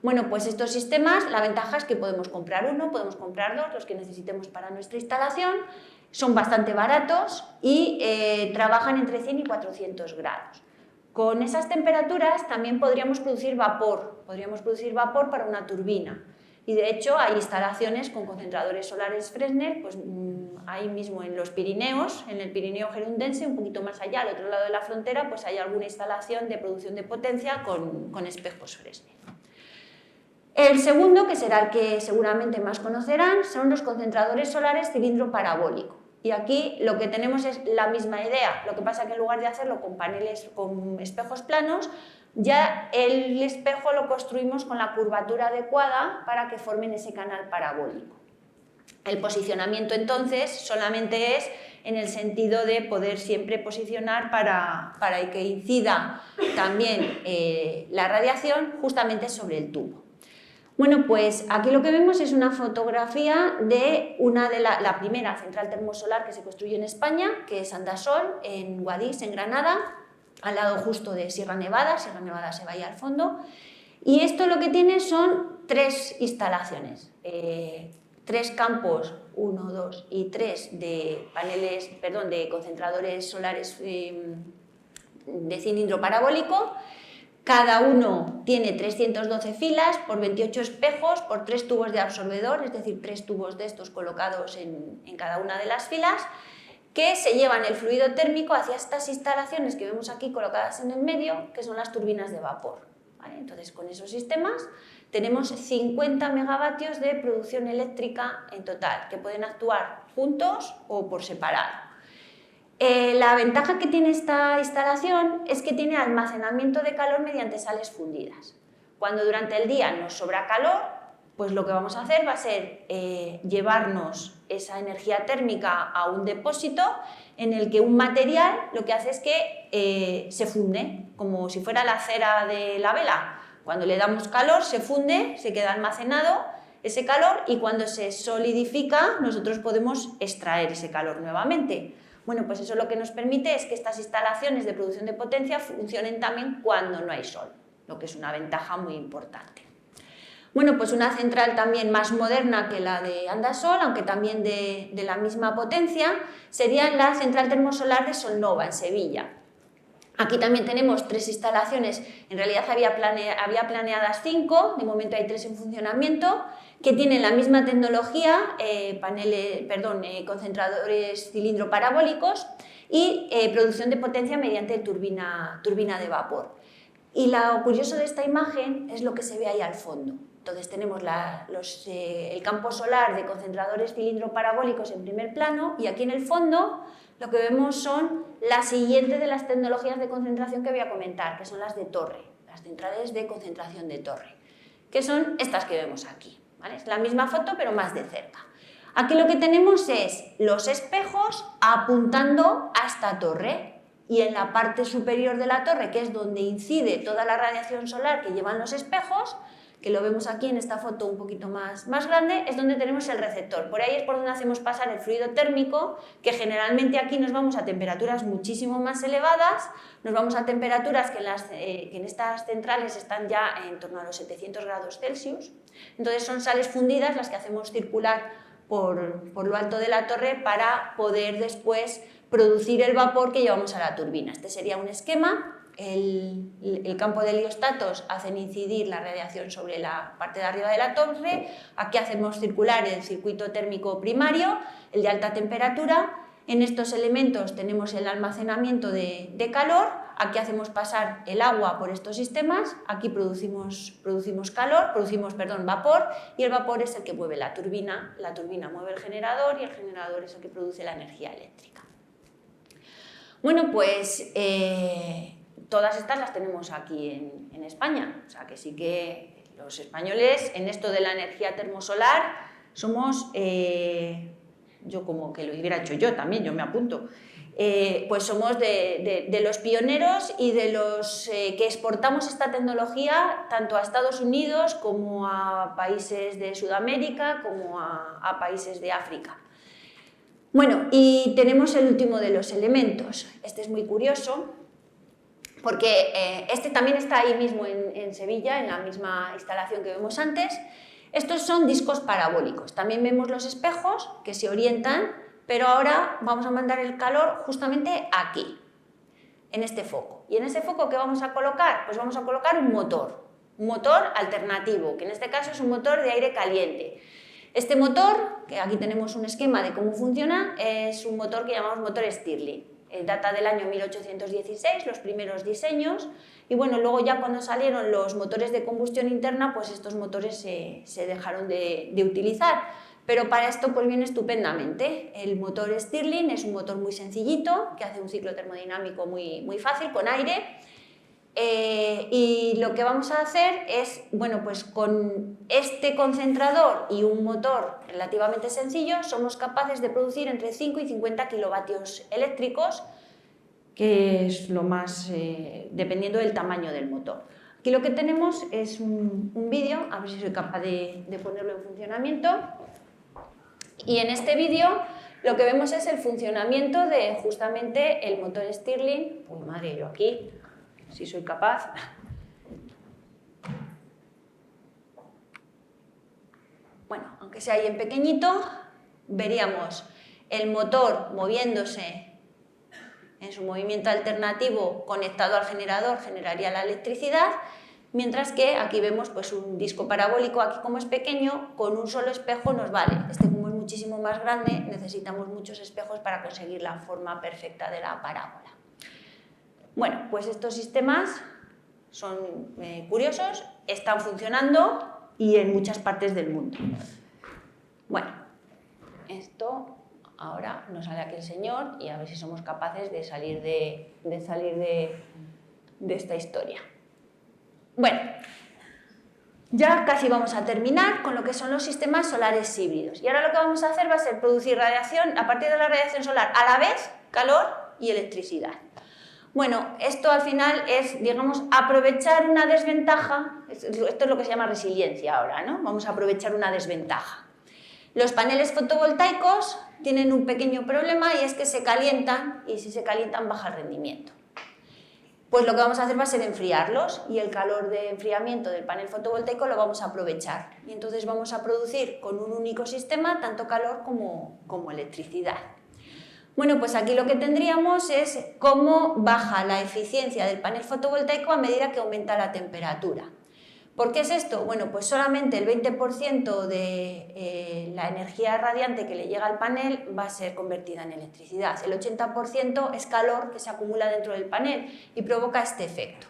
Bueno, pues estos sistemas, la ventaja es que podemos comprar uno, podemos comprar dos, los que necesitemos para nuestra instalación, son bastante baratos y trabajan entre 100 y 400 grados. Con esas temperaturas también podríamos producir vapor para una turbina. Y de hecho hay instalaciones con concentradores solares Fresnel, pues ahí mismo en los Pirineos, en el Pirineo gerundense, un poquito más allá, al otro lado de la frontera, pues hay alguna instalación de producción de potencia con espejos Fresnel. El segundo, que será el que seguramente más conocerán, son los concentradores solares cilindro parabólico. Y aquí lo que tenemos es la misma idea, lo que pasa que en lugar de hacerlo con espejos planos, ya el espejo lo construimos con la curvatura adecuada para que formen ese canal parabólico. El posicionamiento entonces solamente es en el sentido de poder siempre posicionar para que incida también la radiación justamente sobre el tubo. Bueno, pues aquí lo que vemos es una fotografía de la primera central termosolar que se construyó en España, que es Andasol, en Guadix, en Granada, al lado justo de Sierra Nevada se va ahí al fondo. Y esto lo que tiene son 3 instalaciones, 3 campos, 1, 2 y 3 de concentradores solares de cilindro parabólico. Cada uno tiene 312 filas por 28 espejos por 3 tubos de absorbedor, es decir, 3 tubos de estos colocados en cada una de las filas, que se llevan el fluido térmico hacia estas instalaciones que vemos aquí colocadas en el medio, que son las turbinas de vapor. ¿Vale? Entonces, con esos sistemas tenemos 50 megavatios de producción eléctrica en total, que pueden actuar juntos o por separado. La ventaja que tiene esta instalación es que tiene almacenamiento de calor mediante sales fundidas. Cuando durante el día nos sobra calor, pues lo que vamos a hacer va a ser llevarnos esa energía térmica a un depósito en el que un material lo que hace es que se funde, como si fuera la cera de la vela. Cuando le damos calor se funde, se queda almacenado ese calor y cuando se solidifica nosotros podemos extraer ese calor nuevamente. Bueno, pues eso lo que nos permite es que estas instalaciones de producción de potencia funcionen también cuando no hay sol, lo que es una ventaja muy importante. Bueno, pues una central también más moderna que la de Andasol, aunque también de la misma potencia, sería la central termosolar de Solnova, en Sevilla. Aquí también tenemos 3 instalaciones, en realidad había planeadas 5, de momento hay 3 en funcionamiento, que tienen la misma tecnología, concentradores cilindro parabólicos y producción de potencia mediante turbina de vapor. Y lo curioso de esta imagen es lo que se ve ahí al fondo. Entonces tenemos el campo solar de concentradores cilindro parabólicos en primer plano y aquí en el fondo lo que vemos son la siguiente de las tecnologías de concentración que voy a comentar, que son las de torre, las centrales de concentración de torre, que son estas que vemos aquí, ¿vale? Es la misma foto pero más de cerca. Aquí lo que tenemos es los espejos apuntando a esta torre y en la parte superior de la torre, que es donde incide toda la radiación solar que llevan los espejos, que lo vemos aquí en esta foto un poquito más grande, es donde tenemos el receptor. Por ahí es por donde hacemos pasar el fluido térmico, que generalmente aquí nos vamos a temperaturas muchísimo más elevadas, nos vamos a temperaturas que en estas centrales están ya en torno a los 700 grados Celsius. Entonces son sales fundidas las que hacemos circular por lo alto de la torre para poder después producir el vapor que llevamos a la turbina. Este sería un esquema. El campo de heliostatos hacen incidir la radiación sobre la parte de arriba de la torre, aquí hacemos circular el circuito térmico primario, el de alta temperatura, en estos elementos tenemos el almacenamiento de calor, aquí hacemos pasar el agua por estos sistemas, aquí producimos vapor y el vapor es el que mueve la turbina mueve el generador y el generador es el que produce la energía eléctrica. Bueno, pues todas estas las tenemos aquí en España, o sea que sí que los españoles en esto de la energía termosolar somos, yo como que lo hubiera hecho yo también, yo me apunto, pues somos de los pioneros y de los que exportamos esta tecnología tanto a Estados Unidos como a países de Sudamérica como a países de África. Bueno, y tenemos el último de los elementos, este es muy curioso, porque este también está ahí mismo en Sevilla, en la misma instalación que vemos antes. Estos son discos parabólicos. También vemos los espejos que se orientan, pero ahora vamos a mandar el calor justamente aquí, en este foco. ¿Y en ese foco qué vamos a colocar? Pues vamos a colocar un motor alternativo, que en este caso es un motor de aire caliente. Este motor, que aquí tenemos un esquema de cómo funciona, es un motor que llamamos motor Stirling. Data del año 1816, los primeros diseños, y bueno, luego ya cuando salieron los motores de combustión interna, pues estos motores se dejaron de utilizar, pero para esto pues viene estupendamente. El motor Stirling es un motor muy sencillito, que hace un ciclo termodinámico muy fácil, con aire, y lo que vamos a hacer es, bueno, pues con este concentrador y un motor relativamente sencillo somos capaces de producir entre 5 y 50 kilovatios eléctricos, que es lo más, dependiendo del tamaño del motor. Aquí lo que tenemos es un vídeo, a ver si soy capaz de ponerlo en funcionamiento, y en este vídeo lo que vemos es el funcionamiento de justamente el motor Stirling. Uy, madre, yo aquí... si soy capaz. Bueno, aunque sea ahí en pequeñito, veríamos el motor moviéndose en su movimiento alternativo conectado al generador, generaría la electricidad, mientras que aquí vemos pues un disco parabólico, aquí como es pequeño, con un solo espejo nos vale. Este como es muchísimo más grande, necesitamos muchos espejos para conseguir la forma perfecta de la parábola. Bueno, pues estos sistemas son curiosos, están funcionando, y en muchas partes del mundo. Bueno, esto ahora nos sale aquí el señor y a ver si somos capaces de salir de esta historia. Bueno, ya casi vamos a terminar con lo que son los sistemas solares híbridos. Y ahora lo que vamos a hacer va a ser producir radiación, a partir de la radiación solar, a la vez calor y electricidad. Bueno, esto al final es, digamos, aprovechar una desventaja. Esto es lo que se llama resiliencia ahora, ¿no? Vamos a aprovechar una desventaja. Los paneles fotovoltaicos tienen un pequeño problema y es que se calientan y si se calientan baja el rendimiento. Pues lo que vamos a hacer va a ser enfriarlos y el calor de enfriamiento del panel fotovoltaico lo vamos a aprovechar. Y entonces vamos a producir con un único sistema tanto calor como electricidad. Bueno, pues aquí lo que tendríamos es cómo baja la eficiencia del panel fotovoltaico a medida que aumenta la temperatura. ¿Por qué es esto? Bueno, pues solamente el 20% de la energía radiante que le llega al panel va a ser convertida en electricidad. El 80% es calor que se acumula dentro del panel y provoca este efecto.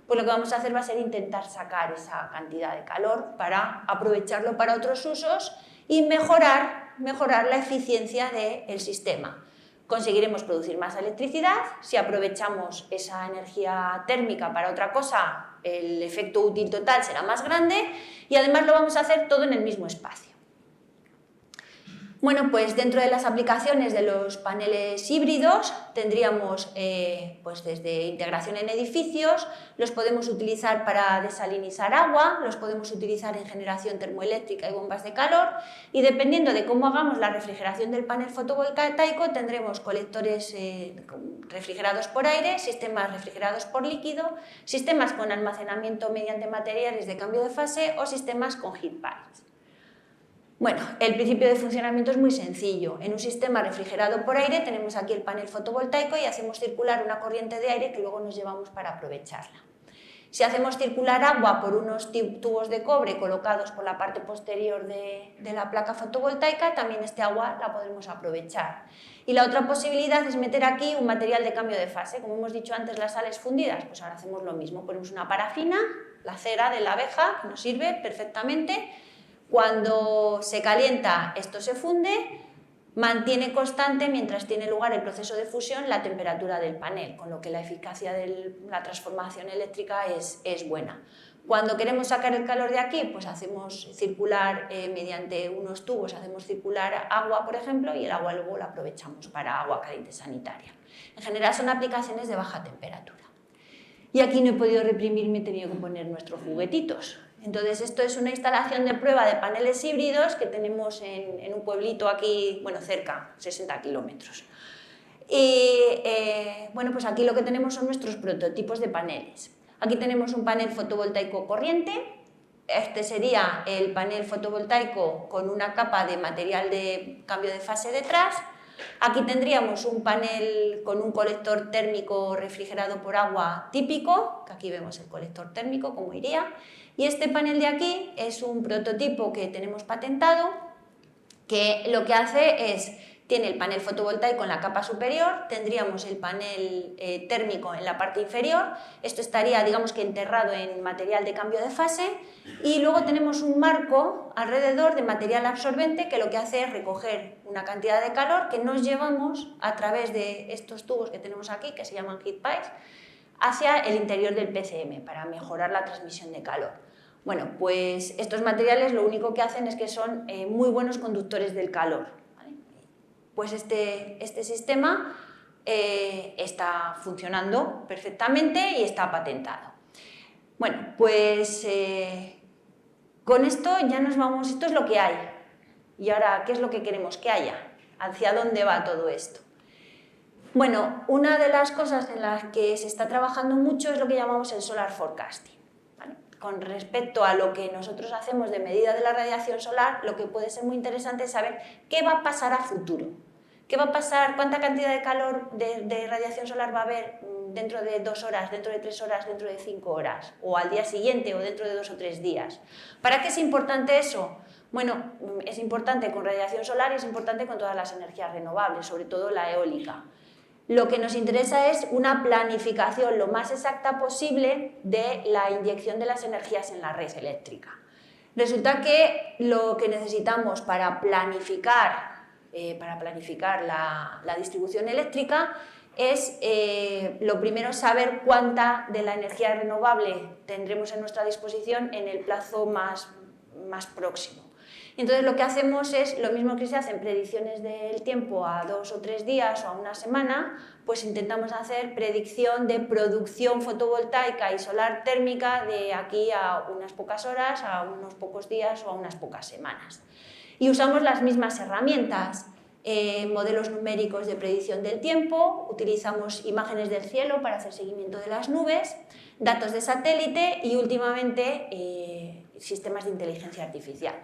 Pues lo que vamos a hacer va a ser intentar sacar esa cantidad de calor para aprovecharlo para otros usos y mejorar la eficiencia del sistema. Conseguiremos producir más electricidad, si aprovechamos esa energía térmica para otra cosa, el efecto útil total será más grande y además lo vamos a hacer todo en el mismo espacio. Bueno, pues dentro de las aplicaciones de los paneles híbridos tendríamos pues desde integración en edificios, los podemos utilizar para desalinizar agua, los podemos utilizar en generación termoeléctrica y bombas de calor y dependiendo de cómo hagamos la refrigeración del panel fotovoltaico tendremos colectores refrigerados por aire, sistemas refrigerados por líquido, sistemas con almacenamiento mediante materiales de cambio de fase o sistemas con heat pipes. Bueno, el principio de funcionamiento es muy sencillo. En un sistema refrigerado por aire tenemos aquí el panel fotovoltaico y hacemos circular una corriente de aire que luego nos llevamos para aprovecharla. Si hacemos circular agua por unos tubos de cobre colocados por la parte posterior de la placa fotovoltaica, también este agua la podremos aprovechar. Y la otra posibilidad es meter aquí un material de cambio de fase. Como hemos dicho antes, las sales fundidas, pues ahora hacemos lo mismo. Ponemos una parafina, la cera de la abeja, que nos sirve perfectamente. Cuando se calienta, esto se funde, mantiene constante mientras tiene lugar el proceso de fusión la temperatura del panel, con lo que la eficacia de la transformación eléctrica es buena. Cuando queremos sacar el calor de aquí, pues hacemos circular mediante unos tubos, hacemos circular agua, por ejemplo, y el agua luego la aprovechamos para agua caliente sanitaria. En general son aplicaciones de baja temperatura. Y aquí no he podido reprimirme, he tenido que poner nuestros juguetitos. Entonces esto es una instalación de prueba de paneles híbridos que tenemos en un pueblito aquí, bueno, cerca, 60 kilómetros. Y bueno, pues aquí lo que tenemos son nuestros prototipos de paneles. Aquí tenemos un panel fotovoltaico corriente. Este sería el panel fotovoltaico con una capa de material de cambio de fase detrás. Aquí tendríamos un panel con un colector térmico refrigerado por agua típico, que aquí vemos el colector térmico, cómo iría. Y este panel de aquí es un prototipo que tenemos patentado, que lo que hace es, tiene el panel fotovoltaico en la capa superior, tendríamos el panel térmico en la parte inferior, esto estaría, digamos que enterrado en material de cambio de fase, y luego tenemos un marco alrededor de material absorbente que lo que hace es recoger una cantidad de calor que nos llevamos a través de estos tubos que tenemos aquí, que se llaman heat pipes, hacia el interior del PCM para mejorar la transmisión de calor. Bueno, pues estos materiales lo único que hacen es que son muy buenos conductores del calor, ¿vale? Pues este sistema está funcionando perfectamente y está patentado. Bueno, pues con esto ya nos vamos, esto es lo que hay. Y ahora, ¿qué es lo que queremos que haya? ¿Hacia dónde va todo esto? Bueno, una de las cosas en las que se está trabajando mucho es lo que llamamos el solar forecasting. ¿Vale? Con respecto a lo que nosotros hacemos de medida de la radiación solar, lo que puede ser muy interesante es saber qué va a pasar a futuro. ¿Qué va a pasar? ¿Cuánta cantidad de calor de radiación solar va a haber dentro de 2 horas, dentro de 3 horas, dentro de 5 horas? O al día siguiente o dentro de 2 o 3 días. ¿Para qué es importante eso? Bueno, es importante con radiación solar y es importante con todas las energías renovables, sobre todo la eólica. Lo que nos interesa es una planificación lo más exacta posible de la inyección de las energías en la red eléctrica. Resulta que lo que necesitamos para planificar la distribución eléctrica es, lo primero, saber cuánta de la energía renovable tendremos en nuestra disposición en el plazo más próximo. Entonces lo que hacemos es lo mismo que se hace en predicciones del tiempo a 2 o 3 días o a una semana, pues intentamos hacer predicción de producción fotovoltaica y solar térmica de aquí a unas pocas horas, a unos pocos días o a unas pocas semanas. Y usamos las mismas herramientas, modelos numéricos de predicción del tiempo, utilizamos imágenes del cielo para hacer seguimiento de las nubes, datos de satélite y últimamente sistemas de inteligencia artificial.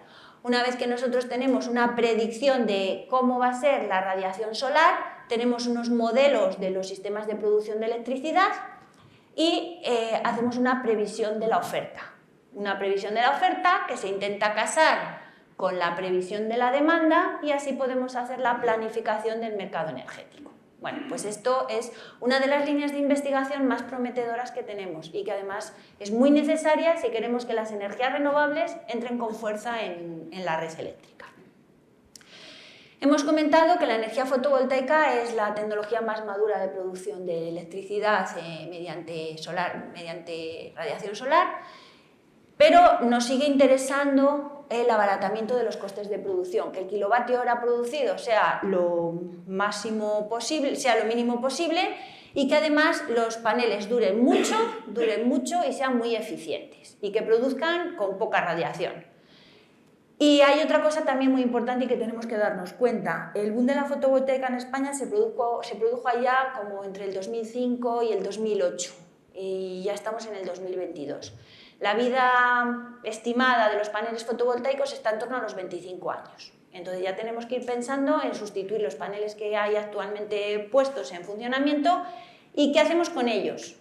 Una vez que nosotros tenemos una predicción de cómo va a ser la radiación solar, tenemos unos modelos de los sistemas de producción de electricidad y hacemos una previsión de la oferta. Una previsión de la oferta que se intenta casar con la previsión de la demanda y así podemos hacer la planificación del mercado energético. Bueno, pues esto es una de las líneas de investigación más prometedoras que tenemos y que además es muy necesaria si queremos que las energías renovables entren con fuerza en la red eléctrica. Hemos comentado que la energía fotovoltaica es la tecnología más madura de producción de electricidad mediante radiación solar, pero nos sigue interesando el abaratamiento de los costes de producción, que el kilovatio hora producido sea lo mínimo posible y que además los paneles duren mucho y sean muy eficientes y que produzcan con poca radiación. Y hay otra cosa también muy importante y que tenemos que darnos cuenta. El boom de la fotovoltaica en España se produjo allá como entre el 2005 y el 2008 y ya estamos en el 2022. La vida estimada de los paneles fotovoltaicos está en torno a los 25 años. Entonces ya tenemos que ir pensando en sustituir los paneles que hay actualmente puestos en funcionamiento y qué hacemos con ellos.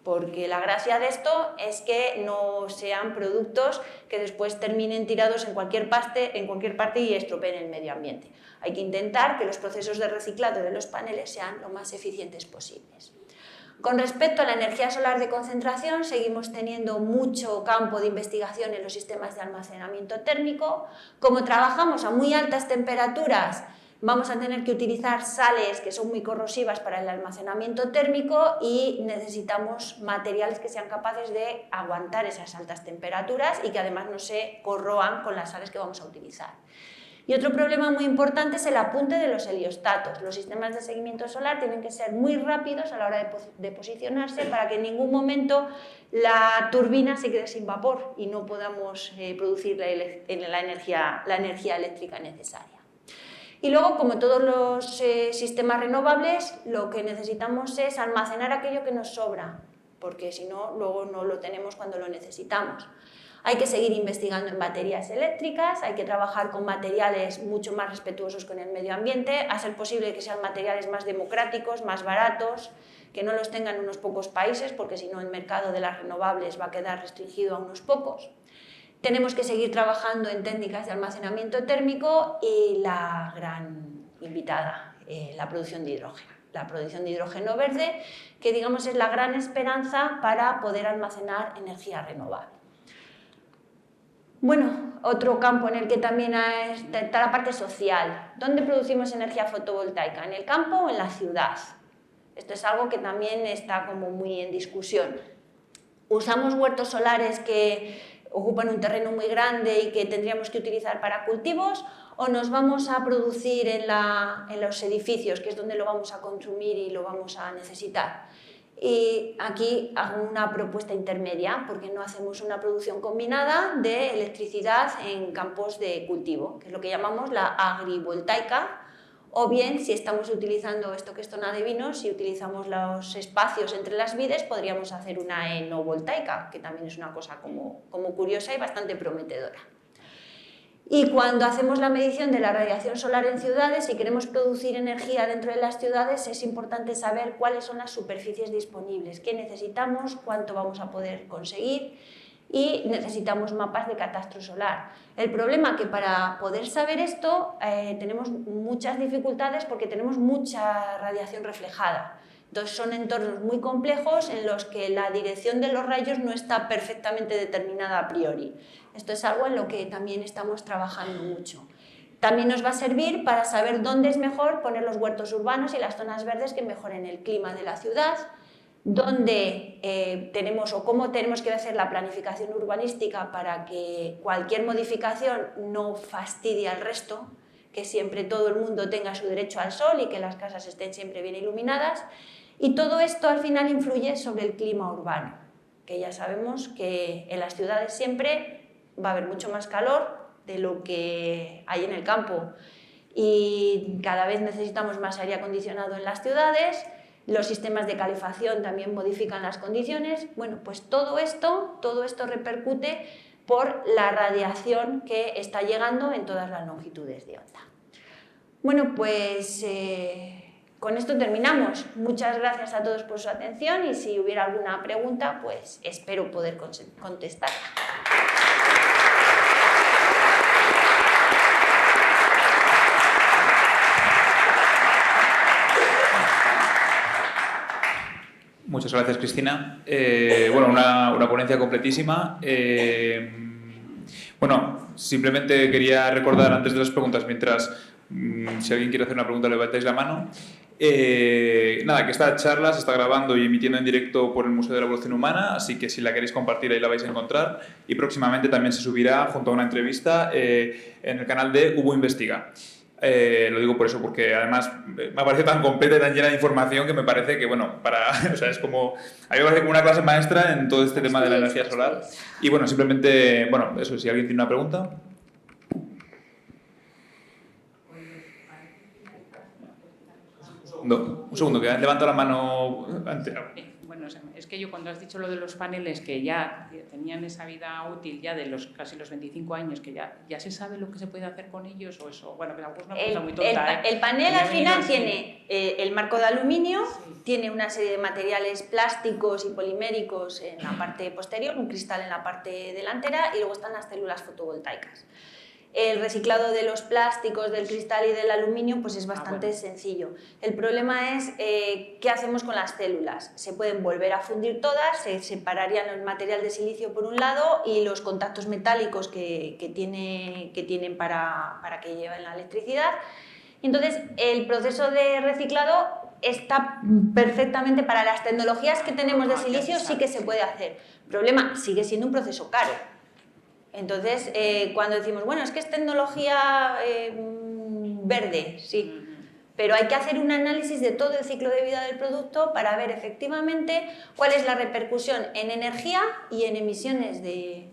Porque la gracia de esto es que no sean productos que después terminen tirados en cualquier parte y estropeen el medio ambiente. Hay que intentar que los procesos de reciclado de los paneles sean lo más eficientes posibles. Con respecto a la energía solar de concentración, seguimos teniendo mucho campo de investigación en los sistemas de almacenamiento térmico. Como trabajamos a muy altas temperaturas, vamos a tener que utilizar sales que son muy corrosivas para el almacenamiento térmico y necesitamos materiales que sean capaces de aguantar esas altas temperaturas y que además no se corroan con las sales que vamos a utilizar. Y otro problema muy importante es el apunte de los heliostatos. Los sistemas de seguimiento solar tienen que ser muy rápidos a la hora de posicionarse para que en ningún momento la turbina se quede sin vapor y no podamos producir la energía eléctrica necesaria. Y luego, como todos los sistemas renovables, lo que necesitamos es almacenar aquello que nos sobra, porque si no, luego no lo tenemos cuando lo necesitamos. Hay que seguir investigando en baterías eléctricas, hay que trabajar con materiales mucho más respetuosos con el medio ambiente, a ser posible que sean materiales más democráticos, más baratos, que no los tengan unos pocos países, porque si no el mercado de las renovables va a quedar restringido a unos pocos. Tenemos que seguir trabajando en técnicas de almacenamiento térmico y la gran invitada, la producción de hidrógeno. La producción de hidrógeno verde, que digamos es la gran esperanza para poder almacenar energía renovable. Bueno, otro campo en el que también está la parte social. ¿Dónde producimos energía fotovoltaica? ¿En el campo o en la ciudad? Esto es algo que también está como muy en discusión. ¿Usamos huertos solares que ocupan un terreno muy grande y que tendríamos que utilizar para cultivos? ¿O nos vamos a producir en los edificios, que es donde lo vamos a consumir y lo vamos a necesitar? Y aquí hago una propuesta intermedia, porque no hacemos una producción combinada de electricidad en campos de cultivo, que es lo que llamamos la agrivoltaica, o bien, si estamos utilizando esto que es zona de vinos, si utilizamos los espacios entre las vides, podríamos hacer una enovoltaica, que también es una cosa como curiosa y bastante prometedora. Y cuando hacemos la medición de la radiación solar en ciudades y queremos producir energía dentro de las ciudades, es importante saber cuáles son las superficies disponibles, qué necesitamos, cuánto vamos a poder conseguir y necesitamos mapas de catastro solar. El problema es que para poder saber esto tenemos muchas dificultades porque tenemos mucha radiación reflejada. Entonces son entornos muy complejos en los que la dirección de los rayos no está perfectamente determinada a priori. Esto es algo en lo que también estamos trabajando mucho. También nos va a servir para saber dónde es mejor poner los huertos urbanos y las zonas verdes que mejoren el clima de la ciudad, dónde tenemos o cómo tenemos que hacer la planificación urbanística para que cualquier modificación no fastidie al resto, que siempre todo el mundo tenga su derecho al sol y que las casas estén siempre bien iluminadas. Y todo esto al final influye sobre el clima urbano, que ya sabemos que en las ciudades siempre va a haber mucho más calor de lo que hay en el campo y cada vez necesitamos más aire acondicionado en las ciudades, los sistemas de calefacción también modifican las condiciones. Bueno, pues todo esto repercute por la radiación que está llegando en todas las longitudes de onda. Bueno, pues con esto terminamos. Muchas gracias a todos por su atención y si hubiera alguna pregunta, pues espero poder contestarla. Muchas gracias, Cristina. Bueno, una ponencia completísima. Bueno, simplemente quería recordar antes de las preguntas, mientras si alguien quiere hacer una pregunta levantáis la mano. Nada, que esta charla se está grabando y emitiendo en directo por el Museo de la Evolución Humana, así que si la queréis compartir ahí la vais a encontrar y próximamente también se subirá junto a una entrevista en el canal de Hubo Investiga. Lo digo por eso, porque además me ha parecido tan completa y tan llena de información que me parece que, bueno, o sea, es como, a mí me parece como una clase maestra en todo este tema de la energía solar. Y bueno, simplemente, bueno, eso, si alguien tiene una pregunta. Un segundo, que levanto la mano antes. Bueno, es que yo cuando has dicho lo de los paneles que ya tenían esa vida útil ya de casi los 25 años, que ya se sabe lo que se puede hacer con ellos o eso, bueno, que a lo mejor es una cosa muy tonta. El panel al final tiene el marco de aluminio, tiene una serie de materiales plásticos y poliméricos en la parte posterior, un cristal en la parte delantera y luego están las células fotovoltaicas. El reciclado de los plásticos, del cristal y del aluminio pues es bastante sencillo. El problema es qué hacemos con las células. Se pueden volver a fundir todas, se separarían el material de silicio por un lado y los contactos metálicos que tienen para que lleven la electricidad. Entonces, el proceso de reciclado está perfectamente para las tecnologías que tenemos de silicio, sí que se puede hacer. El problema sigue siendo un proceso caro. Entonces, cuando decimos, bueno, es que es tecnología verde, sí, pero hay que hacer un análisis de todo el ciclo de vida del producto para ver efectivamente cuál es la repercusión en energía y en emisiones de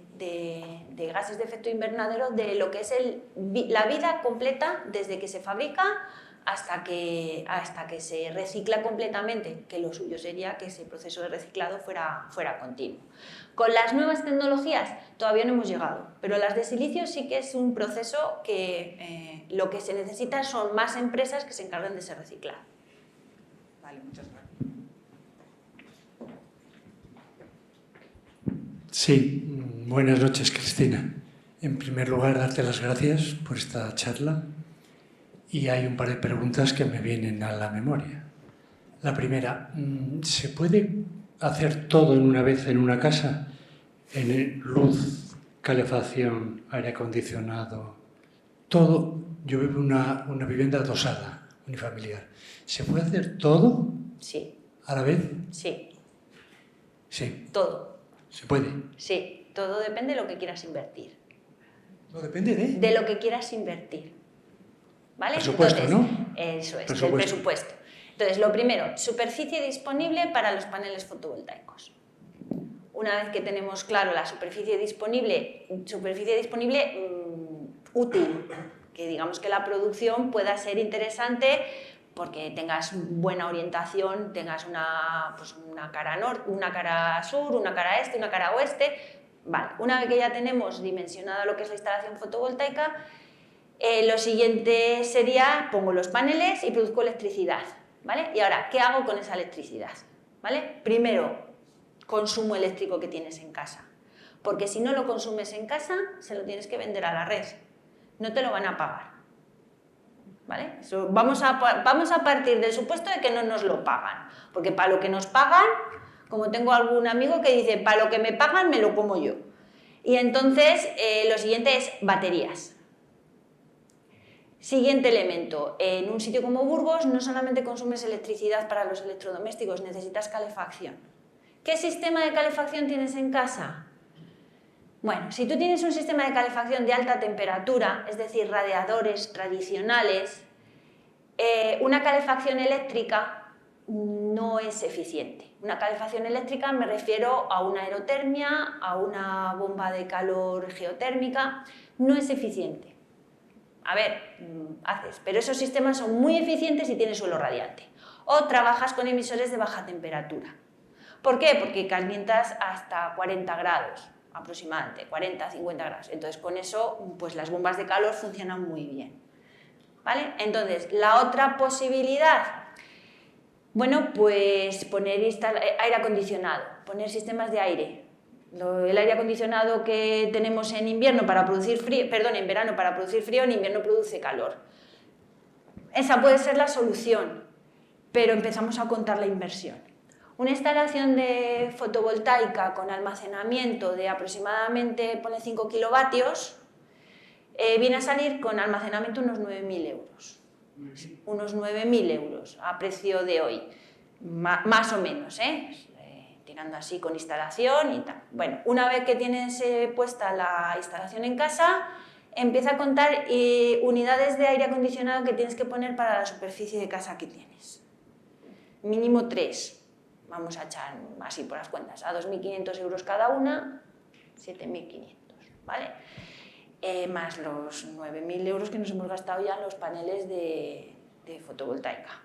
gases de efecto invernadero de lo que es la vida completa desde que se fabrica hasta que se recicla completamente, que lo suyo sería que ese proceso de reciclado fuera continuo. Con las nuevas tecnologías todavía no hemos llegado, pero las de silicio sí que es un proceso que lo que se necesita son más empresas que se encarguen de ese reciclado. Vale, muchas gracias. Sí, buenas noches, Cristina. En primer lugar, darte las gracias por esta charla y hay un par de preguntas que me vienen a la memoria. La primera, ¿se puede hacer todo en una vez en una casa? En luz, calefacción, aire acondicionado, todo. Yo vivo en una vivienda adosada, unifamiliar. ¿Se puede hacer todo? Sí. ¿A la vez? Sí. Sí. Todo. ¿Se puede? Sí, todo depende de lo que quieras invertir. ¿Todo depende de? De lo que quieras invertir. ¿Vale? Presupuesto, entonces, ¿no? Eso es, Presupuesto. el presupuesto. Entonces, lo primero, superficie disponible para los paneles fotovoltaicos. Una vez que tenemos claro la superficie disponible útil, que digamos que la producción pueda ser interesante porque tengas buena orientación, tengas una cara norte, una cara sur, una cara este, una cara oeste. Vale, una vez que ya tenemos dimensionado lo que es la instalación fotovoltaica, lo siguiente sería, pongo los paneles y produzco electricidad, ¿vale? Y ahora, ¿qué hago con esa electricidad? ¿Vale? Primero, consumo eléctrico que tienes en casa, porque si no lo consumes en casa, se lo tienes que vender a la red, no te lo van a pagar. ¿vale? Vamos a partir del supuesto de que no nos lo pagan, porque para lo que nos pagan, como tengo algún amigo que dice, para lo que me pagan me lo como yo. Y entonces lo siguiente es baterías. Siguiente elemento, en un sitio como Burgos no solamente consumes electricidad para los electrodomésticos, necesitas calefacción. ¿Qué sistema de calefacción tienes en casa? Bueno, si tú tienes un sistema de calefacción de alta temperatura, es decir, radiadores tradicionales, una calefacción eléctrica no es eficiente. Una calefacción eléctrica me refiero a una aerotermia, a una bomba de calor geotérmica, no es eficiente. A ver, pero esos sistemas son muy eficientes si tienes suelo radiante. O trabajas con emisores de baja temperatura. ¿Por qué? Porque calientas hasta 40 grados aproximadamente, 40, 50 grados. Entonces con eso pues las bombas de calor funcionan muy bien. ¿Vale? Entonces, la otra posibilidad, bueno, pues poner aire acondicionado, poner sistemas de aire. El aire acondicionado que tenemos en invierno para producir frío, en verano para producir frío, en invierno produce calor. Esa puede ser la solución, pero empezamos a contar la inversión. Una instalación de fotovoltaica con almacenamiento de aproximadamente, pone 5 kilovatios, viene a salir con almacenamiento unos 9.000 euros. Unos 9.000 euros a precio de hoy, más o menos, tirando así con instalación y tal. Bueno, una vez que tienes puesta la instalación en casa, empieza a contar unidades de aire acondicionado que tienes que poner para la superficie de casa que tienes. Mínimo 3. Vamos a echar así por las cuentas, a 2.500 euros cada una, 7.500, ¿vale? Más los 9.000 euros que nos hemos gastado ya en los paneles de fotovoltaica.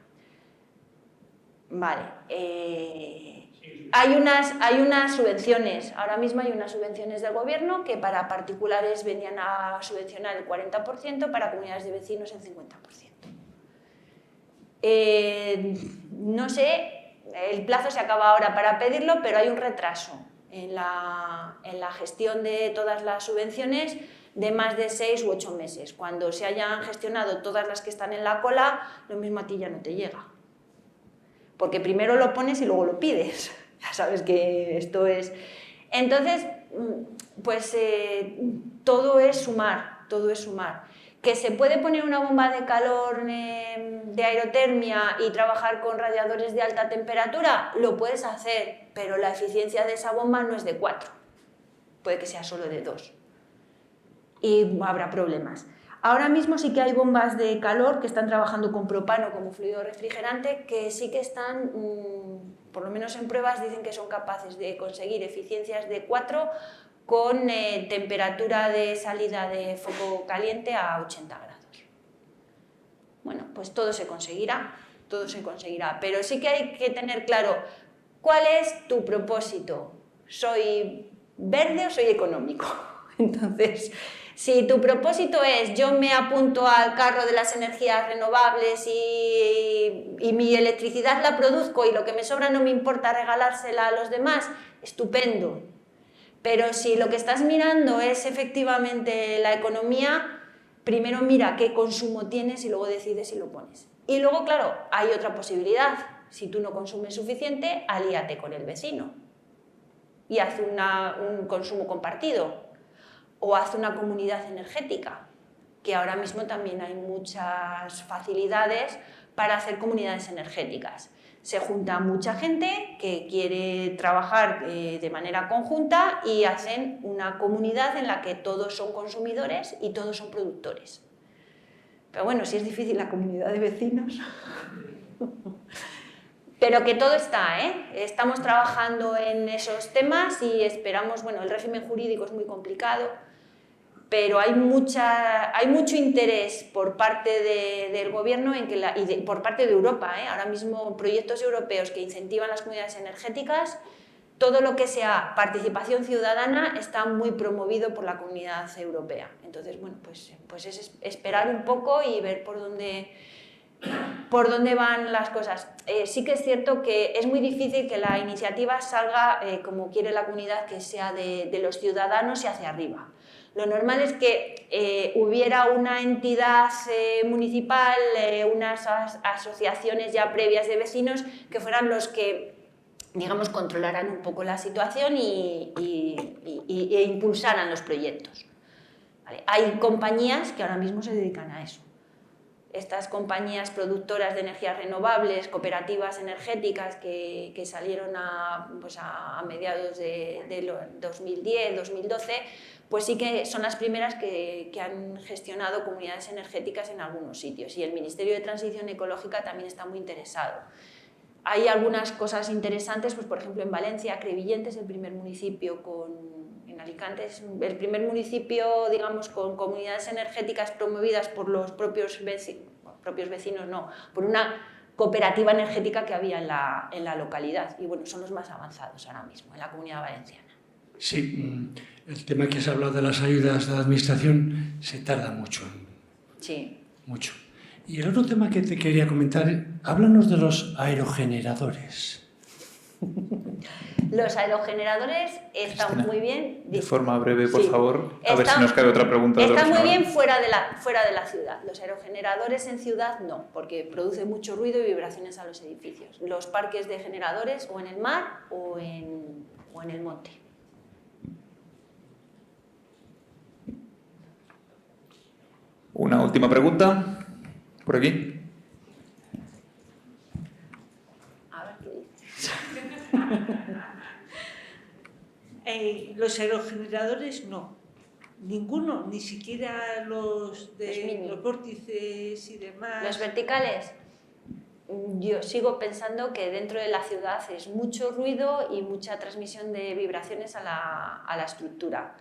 Vale, hay unas subvenciones, ahora mismo hay unas subvenciones del gobierno que para particulares venían a subvencionar el 40%, para comunidades de vecinos el 50%. No sé, el plazo se acaba ahora para pedirlo, pero hay un retraso en la gestión de todas las subvenciones de más de 6 u 8 meses. Cuando se hayan gestionado todas las que están en la cola, lo mismo a ti ya no te llega. Porque primero lo pones y luego lo pides. Ya sabes que esto es... Entonces, pues todo es sumar, todo es sumar. ¿Que se puede poner una bomba de calor de aerotermia y trabajar con radiadores de alta temperatura? Lo puedes hacer, pero la eficiencia de esa bomba no es de 4. Puede que sea solo de 2. Y habrá problemas. Ahora mismo sí que hay bombas de calor que están trabajando con propano como fluido refrigerante, que sí que están, por lo menos en pruebas, dicen que son capaces de conseguir eficiencias de 4 con temperatura de salida de foco caliente a 80 grados. Bueno, pues todo se conseguirá, pero sí que hay que tener claro cuál es tu propósito. ¿Soy verde o soy económico? Entonces, si tu propósito es yo me apunto al carro de las energías renovables y mi electricidad la produzco y lo que me sobra no me importa regalársela a los demás, estupendo. Pero si lo que estás mirando es efectivamente la economía, primero mira qué consumo tienes y luego decides si lo pones. Y luego, claro, hay otra posibilidad. Si tú no consumes suficiente, alíate con el vecino y haz un consumo compartido. O haz una comunidad energética, que ahora mismo también hay muchas facilidades para hacer comunidades energéticas. Se junta mucha gente que quiere trabajar de manera conjunta y hacen una comunidad en la que todos son consumidores y todos son productores. Pero bueno, si es difícil la comunidad de vecinos. Pero que todo está, Estamos trabajando en esos temas y esperamos, bueno, el régimen jurídico es muy complicado, pero hay mucho interés por parte del gobierno y por parte de Europa. Ahora mismo proyectos europeos que incentivan las comunidades energéticas, todo lo que sea participación ciudadana está muy promovido por la Comunidad Europea. Entonces, bueno, pues es esperar un poco y ver por dónde van las cosas. Sí que es cierto que es muy difícil que la iniciativa salga como quiere la comunidad, que sea de los ciudadanos y hacia arriba. Lo normal es que hubiera una entidad municipal, unas asociaciones ya previas de vecinos que fueran los que, digamos, controlaran un poco la situación e impulsaran los proyectos. ¿Vale? Hay compañías que ahora mismo se dedican a eso. Estas compañías productoras de energías renovables, cooperativas energéticas que salieron a mediados de 2010, 2012, pues sí que son las primeras que han gestionado comunidades energéticas en algunos sitios, y el Ministerio de Transición Ecológica también está muy interesado. Hay algunas cosas interesantes, pues por ejemplo en Valencia, Crevillent es el primer municipio en Alicante es el primer municipio, digamos, con comunidades energéticas promovidas por los propios vecinos, no, por una cooperativa energética que había en la localidad, y bueno, son los más avanzados ahora mismo en la Comunidad Valenciana. Sí, el tema que has hablado de las ayudas de la administración se tarda mucho. Sí. Mucho. Y el otro tema que te quería comentar, háblanos de los aerogeneradores. Los aerogeneradores están Cristina, muy bien. De forma breve, por Sí. favor, a ver si nos cabe otra pregunta. Están muy bien fuera de la ciudad. Los aerogeneradores en ciudad no, porque produce mucho ruido y vibraciones a los edificios. Los parques de generadores o en el mar o en el monte. Una última pregunta, por aquí. A ver qué dices. Los aerogeneradores no, ninguno, ni siquiera los vórtices y demás. Los verticales, yo sigo pensando que dentro de la ciudad es mucho ruido y mucha transmisión de vibraciones a la estructura.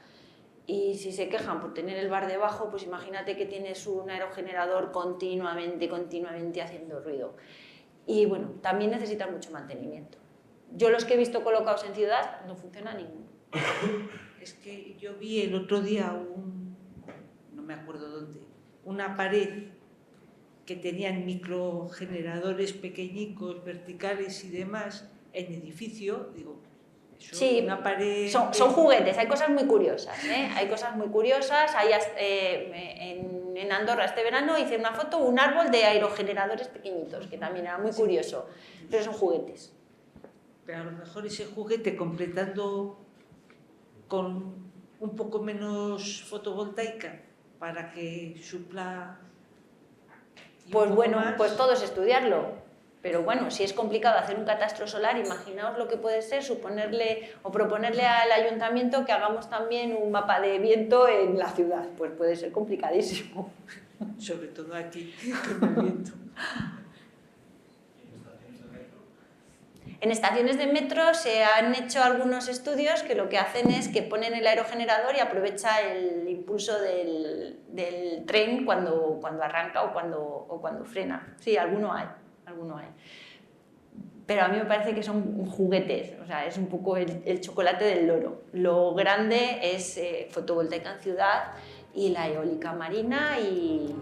Y si se quejan por tener el bar debajo, pues imagínate que tienes un aerogenerador continuamente haciendo ruido. Y bueno, también necesitan mucho mantenimiento. Yo los que he visto colocados en ciudad no funciona ninguno. Es que yo vi el otro día no me acuerdo dónde, una pared que tenían microgeneradores pequeñicos, verticales y demás en edificio, digo, eso, sí, una pared... Son juguetes, hay cosas muy curiosas, ¿eh? Hay cosas muy curiosas. En Andorra este verano hice una foto, un árbol de aerogeneradores pequeñitos, que también era muy curioso, pero son juguetes. Pero a lo mejor ese juguete completando con un poco menos fotovoltaica para que supla... Pues bueno, pues todo es estudiarlo. Pero bueno, si es complicado hacer un catastro solar, imaginaos lo que puede ser proponerle al ayuntamiento que hagamos también un mapa de viento en la ciudad. Pues puede ser complicadísimo. Sobre todo aquí, con el viento. En estaciones de metro se han hecho algunos estudios que lo que hacen es que ponen el aerogenerador y aprovecha el impulso del tren cuando arranca o cuando frena. Sí, alguno hay. Pero a mí me parece que son juguetes, o sea, es un poco el chocolate del loro. Lo grande es fotovoltaica en ciudad y la eólica marina y